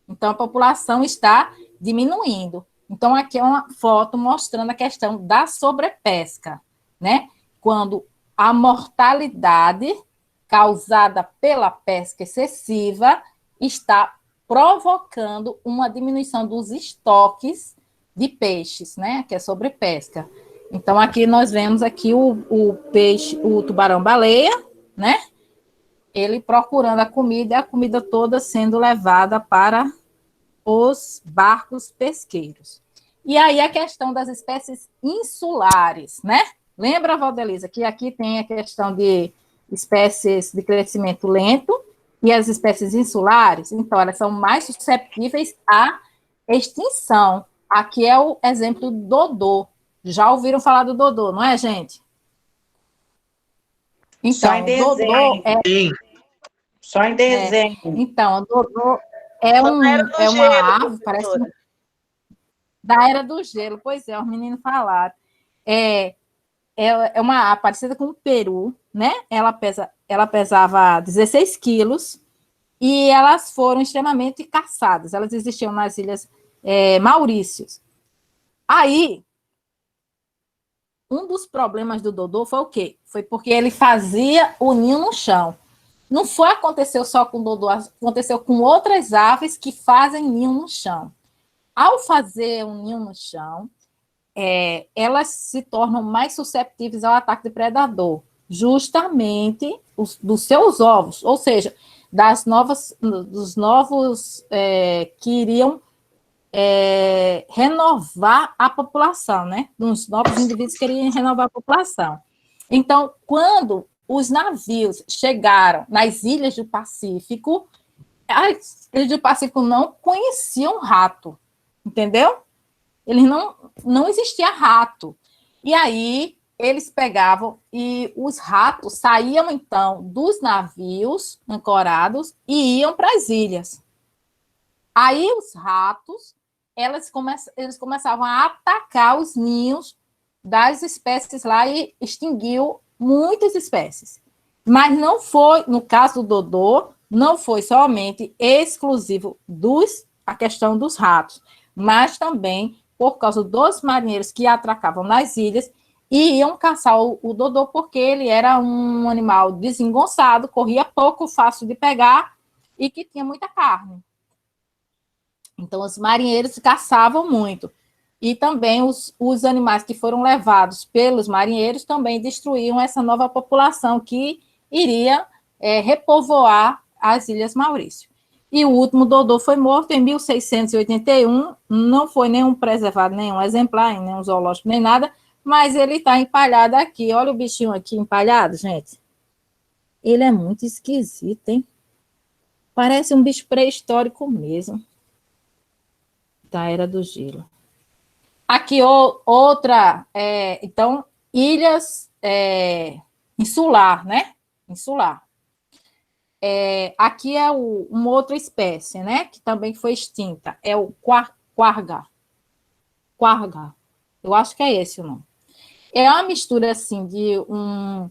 Então, a população está diminuindo. Então, aqui é uma foto mostrando a questão da sobrepesca, né? Quando a mortalidade causada pela pesca excessiva está provocando uma diminuição dos estoques de peixes, né? Que é sobrepesca. Então, aqui nós vemos aqui o peixe, o tubarão-baleia, né? Ele procurando a comida e a comida toda sendo levada para os barcos pesqueiros. E aí a questão das espécies insulares, né? Lembra, Valdelisa, que aqui tem a questão de espécies de crescimento lento e as espécies insulares, então elas são mais susceptíveis à extinção. Aqui é o exemplo do dodô. Já ouviram falar do dodô, não é, gente? Só em Então, o dodô Sim. Só em desenho. Então, o dodô é uma ave, parece da Era do Gelo. Pois é, os meninos falaram. É uma ave parecida com o peru, né? Ela pesava 16 quilos e elas foram extremamente caçadas. Elas existiam nas ilhas Maurícios. Aí, um dos problemas do dodô foi o quê? Foi porque ele fazia o ninho no chão. Não aconteceu só com o dodô, aconteceu com outras aves que fazem ninho no chão. Ao fazer um ninho no chão, elas se tornam mais susceptíveis ao ataque de predador, justamente dos seus ovos, ou seja, dos novos que iriam renovar a população, né? Dos novos indivíduos que queriam renovar a população. Então, quando os navios chegaram nas ilhas do Pacífico, as ilhas do Pacífico não conheciam rato, entendeu? Eles não existia rato. E aí, eles pegavam e os ratos saíam, então, dos navios ancorados e iam para as ilhas. Aí, os ratos, eles começavam a atacar os ninhos das espécies lá e extinguiu muitas espécies. Mas não foi, no caso do dodô, não foi somente exclusivo a questão dos ratos, mas também por causa dos marinheiros que atracavam nas ilhas e iam caçar o dodô, porque ele era um animal desengonçado, corria pouco, fácil de pegar e que tinha muita carne. Então, os marinheiros caçavam muito. E também os animais que foram levados pelos marinheiros também destruíam essa nova população que iria repovoar as Ilhas Maurício. E o último dodô foi morto em 1681, não foi nenhum preservado, nenhum exemplar, nenhum zoológico, nem nada, mas ele está empalhado aqui. Olha o bichinho aqui empalhado, gente. Ele é muito esquisito, hein? Parece um bicho pré-histórico mesmo. Da Era do Gelo. Aqui outra, então, ilhas insular, né? Insular. Aqui é uma outra espécie, né? Que também foi extinta. É o quarga. Quarga. Eu acho que é esse o nome. É uma mistura, assim, de um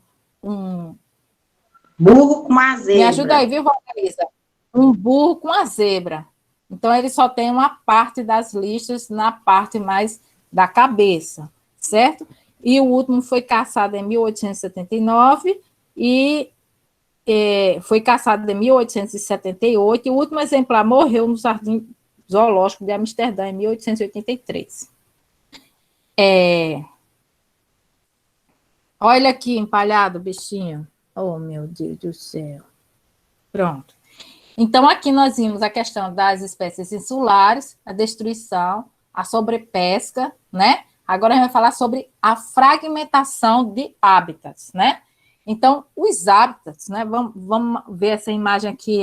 burro com uma zebra. Me ajuda aí, viu, Valdelisa? Um burro com uma zebra. Então, ele só tem uma parte das listas na parte mais da cabeça, certo? E o último foi caçado em 1879 e foi caçado em 1878, e o último exemplar morreu no Jardim Zoológico de Amsterdã, em 1883. Olha aqui, empalhado, bichinho. Oh, meu Deus do céu. Pronto. Então, aqui nós vimos a questão das espécies insulares, a destruição, a sobrepesca, né? Agora a gente vai falar sobre a fragmentação de hábitats, né? Então, os hábitats, né? Vamos ver essa imagem aqui,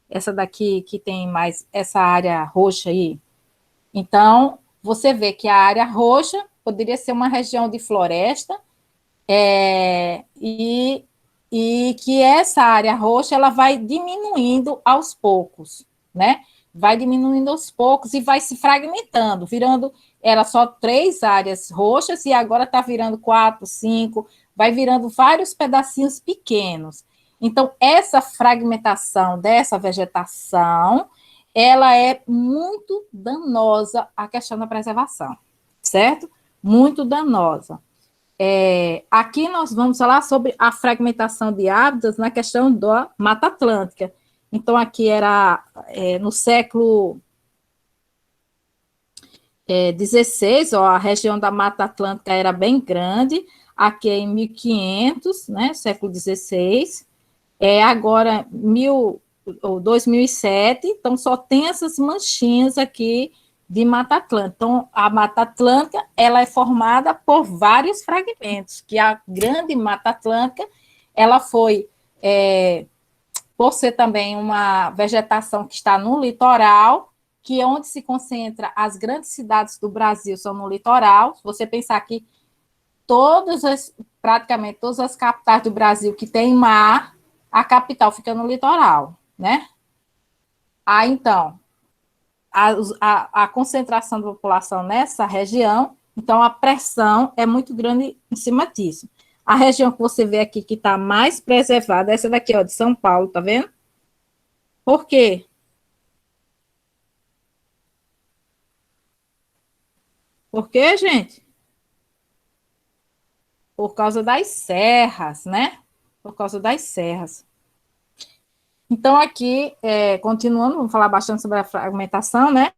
essa daqui que tem mais essa área roxa aí. Então, você vê que a área roxa poderia ser uma região de floresta, e que essa área roxa ela vai diminuindo aos poucos, né? vai diminuindo aos poucos e vai se fragmentando, virando, era só 3 áreas roxas e agora está virando 4, 5, vai virando vários pedacinhos pequenos. Então, essa fragmentação dessa vegetação, ela é muito danosa à questão da preservação, certo? Muito danosa. Aqui nós vamos falar sobre a fragmentação de hábitats na questão da Mata Atlântica. Então, aqui era no século XVI, a região da Mata Atlântica era bem grande, aqui é em 1500, né, século XVI, agora 2007, então só tem essas manchinhas aqui de Mata Atlântica. Então, a Mata Atlântica, ela é formada por vários fragmentos, que a grande Mata Atlântica, ela foi... por ser também uma vegetação que está no litoral, que é onde se concentra as grandes cidades do Brasil, são no litoral. Se você pensar que praticamente todas as capitais do Brasil que tem mar, a capital fica no litoral, né? Então, a concentração da população nessa região, então a pressão é muito grande em cima disso. A região que você vê aqui que está mais preservada, essa daqui, ó, de São Paulo, tá vendo? Por quê? Por quê, gente? Por causa das serras, né? Por causa das serras. Então, aqui, continuando, vamos falar bastante sobre a fragmentação, né?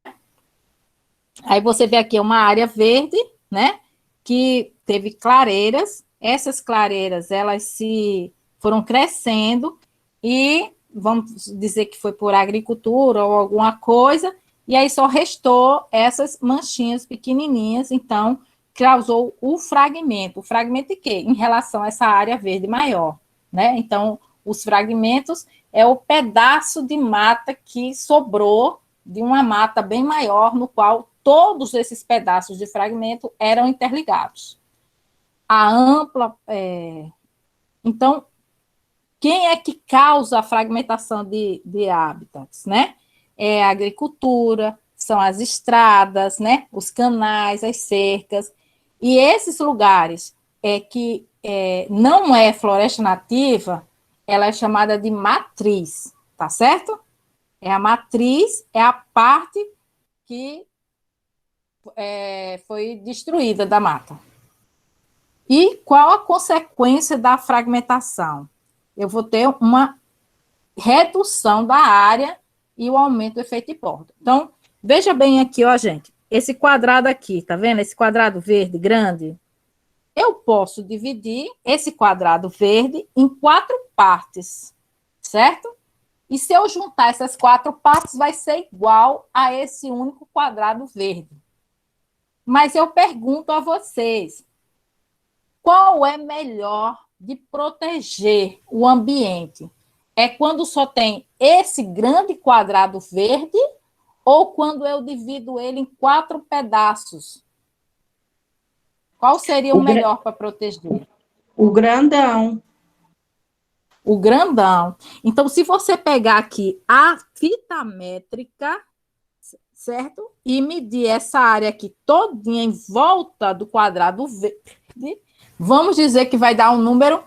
Aí você vê aqui uma área verde, né? Que teve clareiras. Essas clareiras, elas foram crescendo e vamos dizer que foi por agricultura ou alguma coisa, e aí só restou essas manchinhas pequenininhas, então causou o fragmento. O fragmento de quê? Em relação a essa área verde maior, né? Então, os fragmentos é o pedaço de mata que sobrou de uma mata bem maior, no qual todos esses pedaços de fragmento eram interligados. A ampla... Então, quem é que causa a fragmentação de hábitats, né? É a agricultura, são as estradas, né? Os canais, as cercas. E esses lugares que não é floresta nativa, ela é chamada de matriz, tá certo? A matriz é a parte que foi destruída da mata. E qual a consequência da fragmentação? Eu vou ter uma redução da área e o aumento do efeito de borda. Então, veja bem aqui, ó, gente, esse quadrado aqui, tá vendo? Esse quadrado verde grande, eu posso dividir esse quadrado verde em 4 partes, certo? E se eu juntar essas 4 partes, vai ser igual a esse único quadrado verde. Mas eu pergunto a vocês, qual é melhor de proteger o ambiente? É quando só tem esse grande quadrado verde ou quando eu divido ele em 4 pedaços? Qual seria o melhor para proteger? O grandão. O grandão. Então, se você pegar aqui a fita métrica, certo? E medir essa área aqui todinha em volta do quadrado verde, vamos dizer que vai dar um número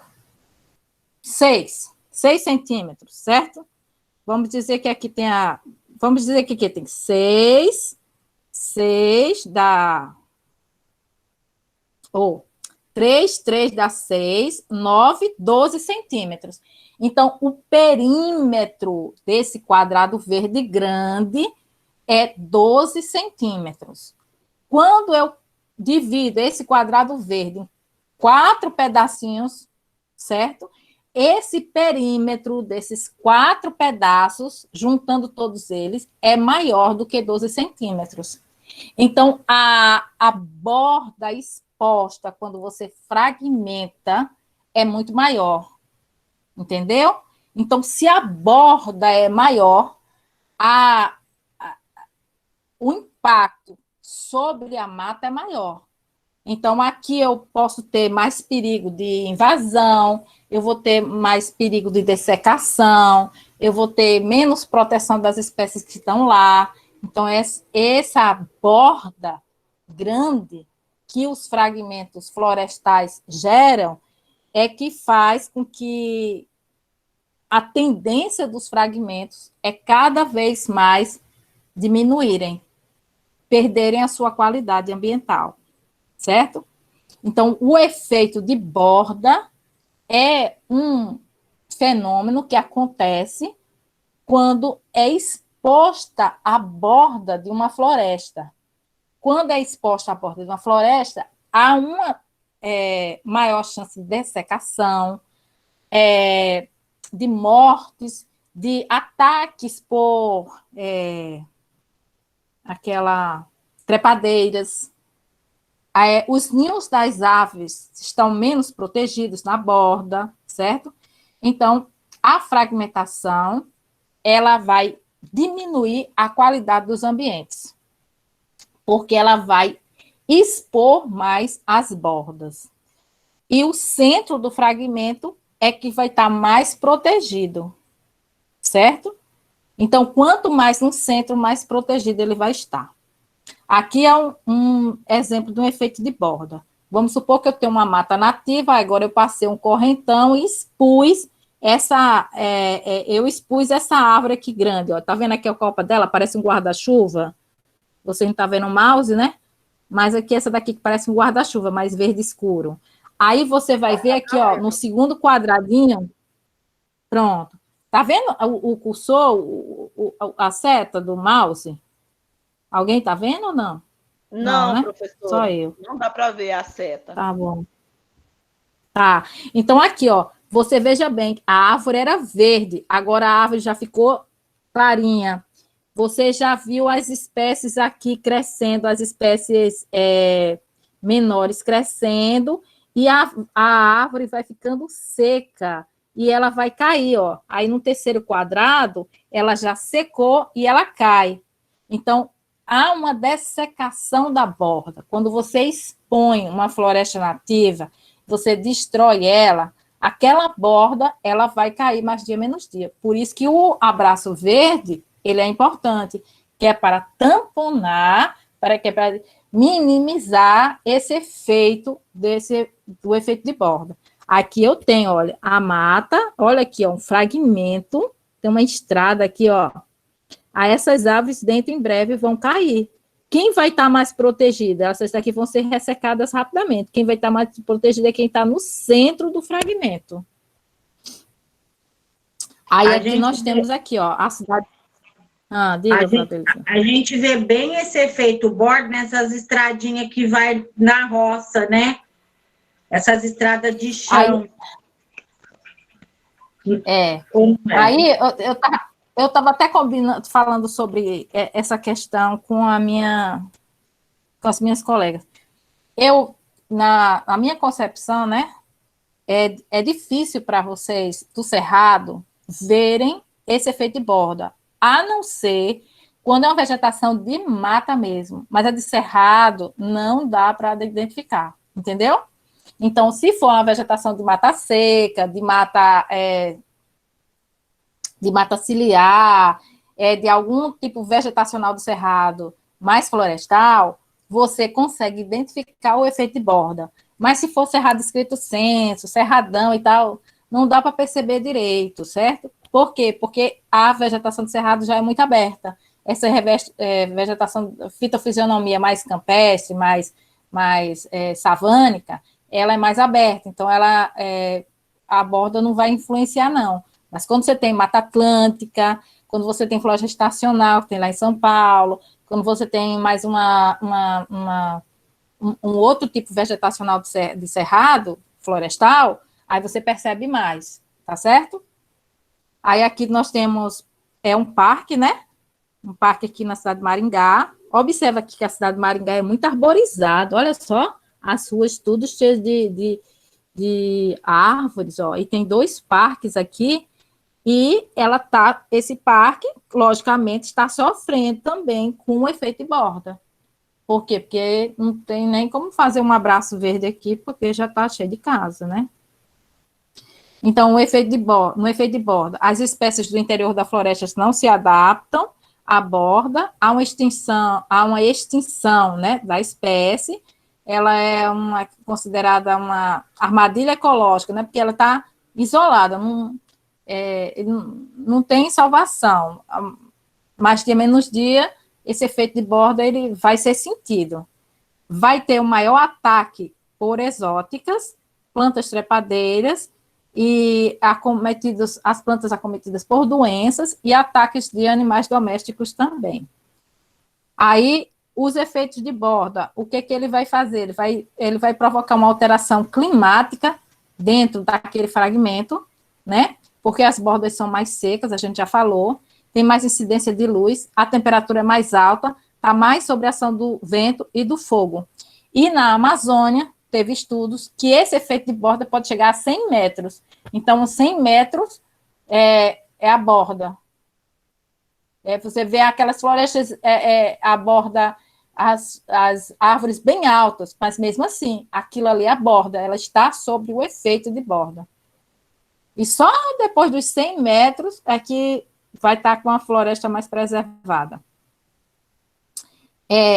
6 centímetros, certo? Vamos dizer que aqui tem vamos dizer que aqui tem 6 dá... 3 dá 6, 9, 12 centímetros. Então, o perímetro desse quadrado verde grande é 12 centímetros. Quando eu divido esse quadrado verde em 4 pedacinhos, certo? Esse perímetro desses 4 pedaços, juntando todos eles, é maior do que 12 centímetros. Então, a borda exposta, quando você fragmenta, é muito maior. Entendeu? Então, se a borda é maior, o impacto sobre a mata é maior. Então, aqui eu posso ter mais perigo de invasão, eu vou ter mais perigo de dessecação, eu vou ter menos proteção das espécies que estão lá. Então, essa borda grande que os fragmentos florestais geram é que faz com que a tendência dos fragmentos é cada vez mais diminuírem, perderem a sua qualidade ambiental, certo? Então, o efeito de borda é um fenômeno que acontece quando é exposta a borda de uma floresta. Quando é exposta à borda de uma floresta, há uma maior chance de dessecação, de mortes, de ataques por aquela trepadeiras. Os ninhos das aves estão menos protegidos na borda, certo? Então, a fragmentação, ela vai diminuir a qualidade dos ambientes, porque ela vai expor mais as bordas. E o centro do fragmento é que vai estar mais protegido, certo? Então, quanto mais no centro, mais protegido ele vai estar. Aqui é um exemplo de um efeito de borda. Vamos supor que eu tenho uma mata nativa, agora eu passei um correntão e expus essa árvore aqui grande, ó. Tá vendo aqui a copa dela? Parece um guarda-chuva. Você não tá vendo o mouse, né? Mas aqui essa daqui que parece um guarda-chuva, mais verde escuro. Aí você vai ver aqui, ó, no segundo quadradinho, pronto. Tá vendo o cursor, a seta do mouse? Alguém tá vendo ou não? Não, né? professora. Só eu. Não dá para ver a seta. Tá bom. Tá. Então, aqui, ó, você veja bem, a árvore era verde, agora a árvore já ficou clarinha. Você já viu as espécies aqui crescendo, as espécies menores crescendo, e a árvore vai ficando seca, e ela vai cair, ó. Aí, no terceiro quadrado, ela já secou e ela cai. Então, há uma dessecação da borda. Quando você expõe uma floresta nativa, você destrói ela, aquela borda, ela vai cair mais dia, menos dia. Por isso que o abraço verde, ele é importante, que é para tamponar, para minimizar esse efeito do efeito de borda. Aqui eu tenho, olha, a mata, olha aqui, ó, um fragmento, tem uma estrada aqui, ó. Essas aves dentro em breve vão cair. Quem vai estar mais protegida? Essas daqui vão ser ressecadas rapidamente. Quem vai estar mais protegida é quem está no centro do fragmento. Aí aqui nós temos aqui, ó, a cidade. Diga, a gente vê bem esse efeito borda nessas estradinhas que vai na roça, né? Essas estradas de chão. Aí eu estava até falando sobre essa questão com as minhas colegas. Na minha concepção, né, é difícil para vocês do Cerrado verem esse efeito de borda, a não ser quando é uma vegetação de mata mesmo, mas a de Cerrado não dá para identificar, entendeu? Então, se for uma vegetação de mata seca, de mata ciliar, de algum tipo vegetacional do cerrado mais florestal, você consegue identificar o efeito de borda. Mas se for cerrado escrito censo, cerradão e tal, não dá para perceber direito, certo? Por quê? Porque a vegetação do cerrado já é muito aberta. Essa vegetação, fitofisionomia mais campestre, mais savânica, ela é mais aberta. Então, a borda não vai influenciar, não. Mas quando você tem Mata Atlântica, quando você tem floresta estacional, que tem lá em São Paulo, quando você tem mais um outro tipo vegetacional de cerrado, florestal, aí você percebe mais, tá certo? Aí aqui nós temos um parque, né? Um parque aqui na cidade de Maringá. Observa aqui que a cidade de Maringá é muito arborizada, olha só, as ruas tudo cheias de árvores, ó, e tem 2 parques aqui, e esse parque, logicamente, está sofrendo também com o efeito de borda. Por quê? Porque não tem nem como fazer um abraço verde aqui, porque já está cheio de casa, né? Então, no efeito de borda, as espécies do interior da floresta não se adaptam à borda, há uma extinção, né, da espécie, ela é considerada uma armadilha ecológica, né, porque ela está isolada, não tem salvação. Mais dia menos dia, esse efeito de borda ele vai ser sentido. Vai ter o maior ataque por exóticas, plantas trepadeiras, e as plantas acometidas por doenças e ataques de animais domésticos também. Aí, os efeitos de borda, o que ele vai fazer? Ele vai provocar uma alteração climática dentro daquele fragmento, né? Porque as bordas são mais secas, a gente já falou, tem mais incidência de luz, a temperatura é mais alta, está mais sob a ação do vento e do fogo. E na Amazônia, teve estudos que esse efeito de borda pode chegar a 100 metros. Então, 100 metros é a borda. Você vê aquelas florestas, a borda, as árvores bem altas, mas mesmo assim, aquilo ali é a borda, ela está sob o efeito de borda. E só depois dos 100 metros é que vai estar com a floresta mais preservada.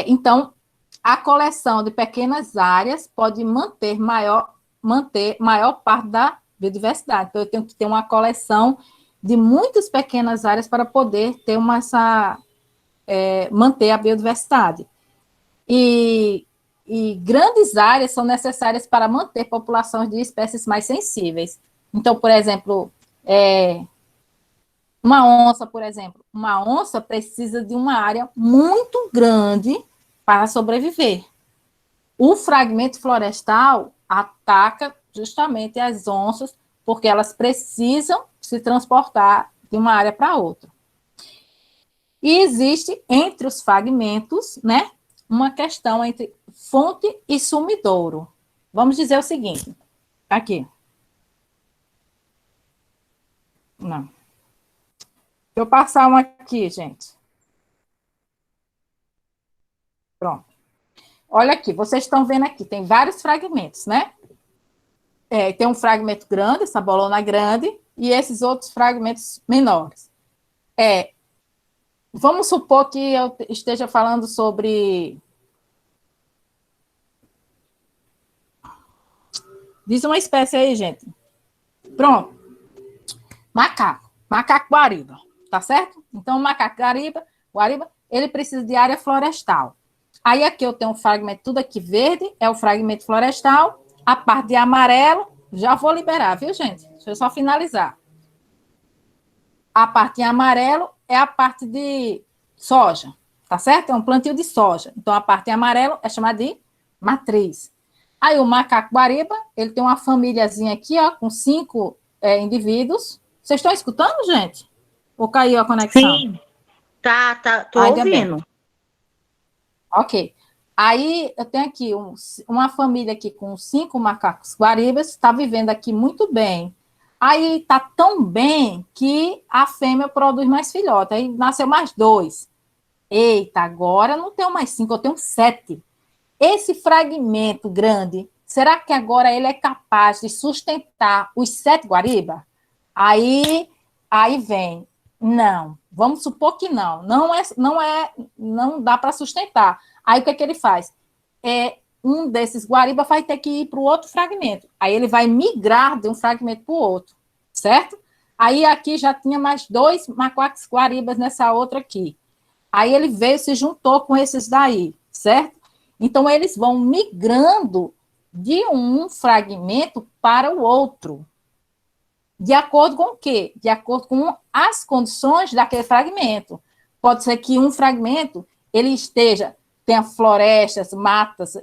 Então, a coleção de pequenas áreas pode manter maior parte da biodiversidade. Então, eu tenho que ter uma coleção de muitas pequenas áreas para poder ter manter a biodiversidade. E grandes áreas são necessárias para manter populações de espécies mais sensíveis. Então, por exemplo, uma onça, uma onça precisa de uma área muito grande para sobreviver. O fragmento florestal ataca justamente as onças, porque elas precisam se transportar de uma área para outra. E existe, entre os fragmentos, né, uma questão entre fonte e sumidouro. Vamos dizer o seguinte, aqui. Não. Deixa eu passar uma aqui, gente. Pronto. Olha aqui, vocês estão vendo aqui, tem vários fragmentos, né? Tem um fragmento grande, essa bolona grande, e esses outros fragmentos menores. Vamos supor que eu esteja falando sobre... Diz uma espécie aí, gente. Pronto. Macaco guariba, tá certo? Então, o macaco guariba, ele precisa de área florestal. Aí aqui eu tenho um fragmento, tudo aqui verde, é o fragmento florestal. A parte de amarelo, já vou liberar, viu, gente? Deixa eu só finalizar. A parte em amarelo é a parte de soja, tá certo? É um plantio de soja. Então, a parte em amarelo é chamada de matriz. Aí o macaco guariba, ele tem uma famíliazinha aqui, ó, com 5 indivíduos. Vocês estão escutando, gente? Ou caiu a conexão? Sim, tô ouvindo. Bem. Ok. Aí eu tenho aqui uma família aqui com 5 macacos guaribas, está vivendo aqui muito bem. Aí está tão bem que a fêmea produz mais filhotes. Aí nasceu mais 2. Eita, agora não tenho mais 5, eu tenho 7. Esse fragmento grande, será que agora ele é capaz de sustentar os 7 guariba? Aí vem, não, vamos supor que não dá para sustentar. Aí o que é que ele faz? Um desses guariba vai ter que ir para o outro fragmento. Aí ele vai migrar de um fragmento para o outro, certo? Aí aqui já tinha mais 2 macacos guaribas nessa outra aqui. Aí ele veio, se juntou com esses daí, certo? Então eles vão migrando de um fragmento para o outro. De acordo com o quê? De acordo com as condições daquele fragmento. Pode ser que um fragmento ele tenha florestas, matas,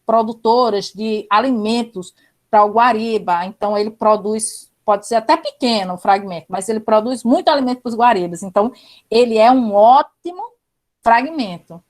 produtoras de alimentos para o guariba. Então, ele produz, pode ser até pequeno o fragmento, mas ele produz muito alimento para os guaribas. Então, ele é um ótimo fragmento.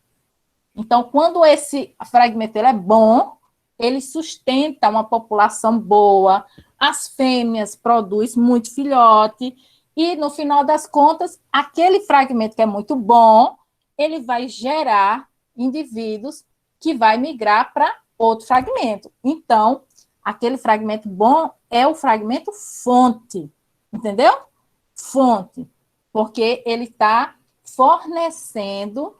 Então, quando esse fragmento ele é bom, ele sustenta uma população boa, as fêmeas produzem muito filhote, e, no final das contas, aquele fragmento que é muito bom, ele vai gerar indivíduos que vai migrar para outro fragmento. Então, Aquele fragmento bom é o fragmento fonte, entendeu? Fonte, porque ele está fornecendo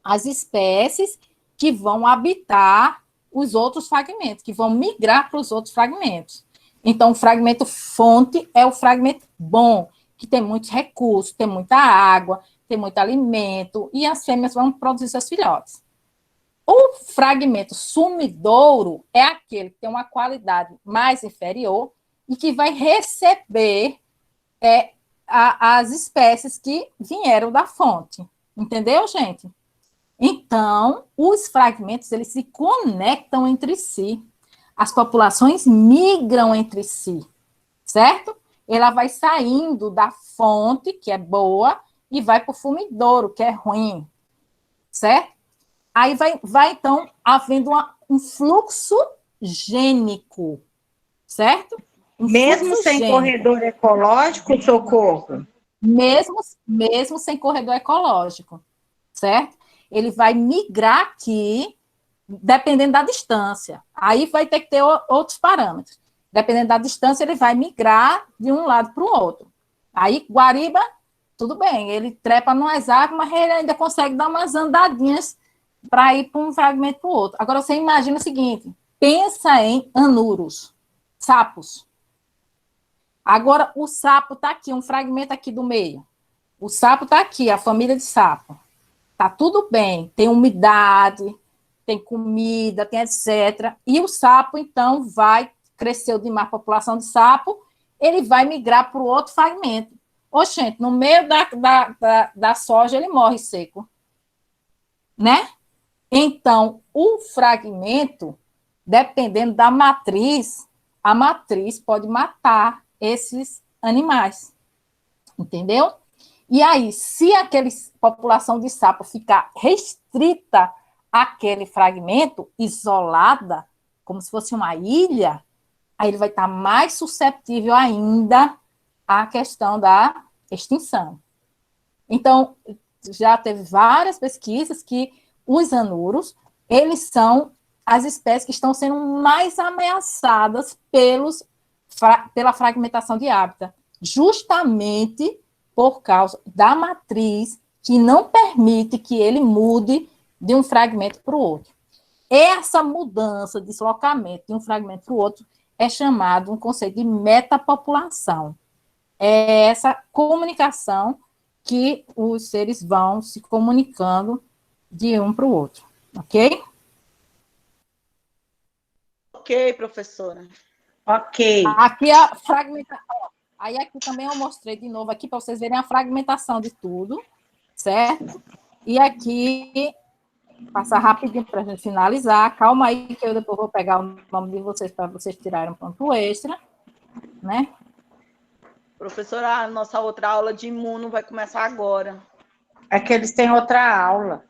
as espécies que vão habitar os outros fragmentos, que vão migrar para os outros fragmentos. Então, o fragmento fonte é o fragmento bom, que tem muitos recursos, tem muita água, tem muito alimento, e as fêmeas vão produzir seus filhotes. O fragmento sumidouro é aquele que tem uma qualidade mais inferior e que vai receber as espécies que vieram da fonte. Entendeu, gente? Então, os fragmentos, eles se conectam entre si. As populações migram entre si, certo? Ela vai saindo da fonte, que é boa, e vai para o fumidouro, que é ruim, certo? Aí vai então, havendo um fluxo gênico, certo? Mesmo sem corredor ecológico, Socorro? Mesmo sem corredor ecológico, certo? Ele vai migrar aqui, dependendo da distância. Aí vai ter que ter outros parâmetros. Dependendo da distância, ele vai migrar de um lado para o outro. Aí, Guariba, tudo bem, ele trepa numas árvores, mas ele ainda consegue dar umas andadinhas para ir para um fragmento para o outro. Agora, você imagina o seguinte, pensa em anuros, sapos. Agora, o sapo está aqui, um fragmento aqui do meio. O sapo está aqui, a família de sapo. Está tudo bem, tem umidade, tem comida, tem etc. E o sapo, então, vai crescer demais a população de sapo, ele vai migrar para o outro fragmento. Gente, no meio da soja, ele morre seco. Né? Então, o fragmento, dependendo da matriz, a matriz pode matar esses animais. Entendeu? E aí, se aquela população de sapo ficar restrita àquele fragmento, isolada, como se fosse uma ilha, aí ele vai estar mais suscetível ainda à questão da extinção. Então, já teve várias pesquisas que os anuros, eles são as espécies que estão sendo mais ameaçadas pela fragmentação de hábitat, justamente por causa da matriz que não permite que ele mude de um fragmento para o outro. Essa mudança, deslocamento de um fragmento para o outro é chamado um conceito de metapopulação. É essa comunicação que os seres vão se comunicando de um para o outro, ok? Ok, professora. Ok. Aqui a fragmentação. Aí aqui também eu mostrei de novo aqui para vocês verem a fragmentação de tudo, certo? E aqui, passar rapidinho para a gente finalizar. Calma aí que eu depois vou pegar o nome de vocês para vocês tirarem um ponto extra, né? Professora, a nossa outra aula de imuno vai começar agora. É que eles têm outra aula.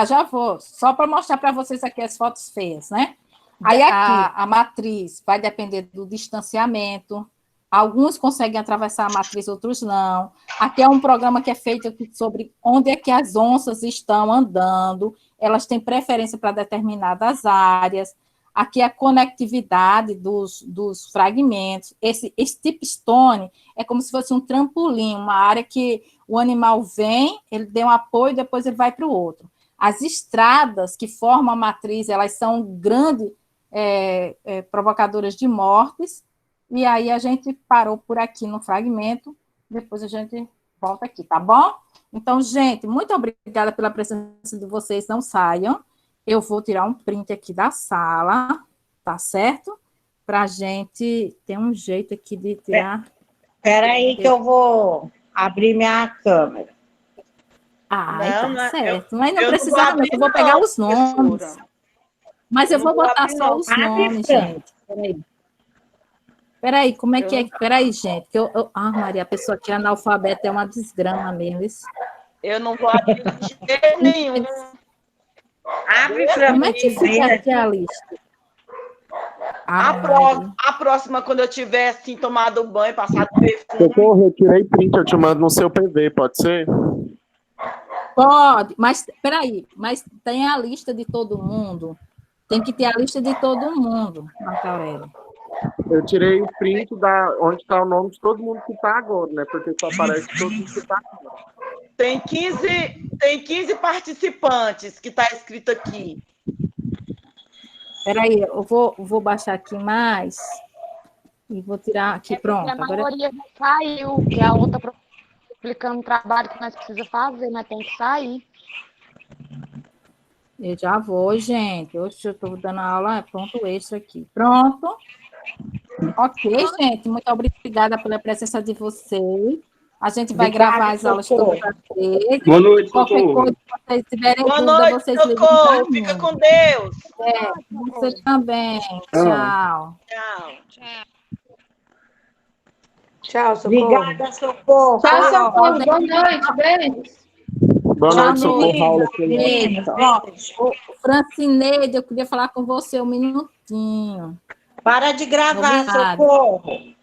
Já vou. Só para mostrar para vocês aqui as fotos feias, né? Aí aqui, a matriz vai depender do distanciamento. Alguns conseguem atravessar a matriz, outros não. Aqui é um programa que é feito sobre onde é que as onças estão andando. Elas têm preferência para determinadas áreas. Aqui a conectividade dos fragmentos. Esse tip stone é como se fosse um trampolim, uma área que o animal vem, ele deu um apoio, depois ele vai para o outro. As estradas que formam a matriz, elas são grandes provocadoras de mortes, e aí a gente parou por aqui no fragmento, depois a gente volta aqui, tá bom? Então, gente, muito obrigada pela presença de vocês, não saiam. Eu vou tirar um print aqui da sala, tá certo? Para a gente ter um jeito aqui de tirar... Espera aí que eu vou abrir minha câmera. Tá certo. Mas não precisa, não, eu vou pegar os nomes. Professora. Mas eu vou botar só os nomes, gente. Peraí, como é que é? Peraí, gente. Maria, a pessoa que é analfabeta é uma desgrama mesmo. Isso. Eu não vou abrir de jeito nenhum. Abre para mim. Como é que fica aqui a lista? A próxima, quando eu tiver assim, tomado banho, passado perfume. Eu tirei print, eu te mando no seu PV, pode ser? Pode, mas peraí, mas tem a lista de todo mundo. Tem que ter a lista de todo mundo, Marta Aurélia. Eu tirei o print onde está o nome de todo mundo que está agora, né? Porque só aparece todo mundo que está agora. Tem 15 participantes que está escrito aqui. Peraí, eu vou baixar aqui mais e vou tirar aqui, pronto. A Agora maioria já saiu, que a outra explicando o trabalho que nós precisamos fazer, mas tem que sair. eu já vou, gente. Hoje eu estou dando aula, ponto extra aqui. Pronto. Ok, gente. Muito obrigada pela presença de vocês. A gente vai gravar as aulas todas as vezes. Boa noite, Qualquer Socorro. coisa, se vocês tiverem Boa dúvida, noite, vocês ligam Socorro. pra mim. Fica com Deus. Você também. Tchau. Tchau. Tchau, Socorro. Obrigada, Socorro. Tchau, Socorro. Pode- Boa noite. Beijos. Boa Tchau, noite, Socorro, meninas. Raul. Beijo. Ó, ô, Francineide, eu queria falar com você um minutinho. Para de gravar, Obrigada. Socorro.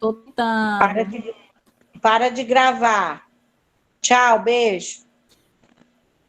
Tô tentando. Para de gravar. Tchau, beijo.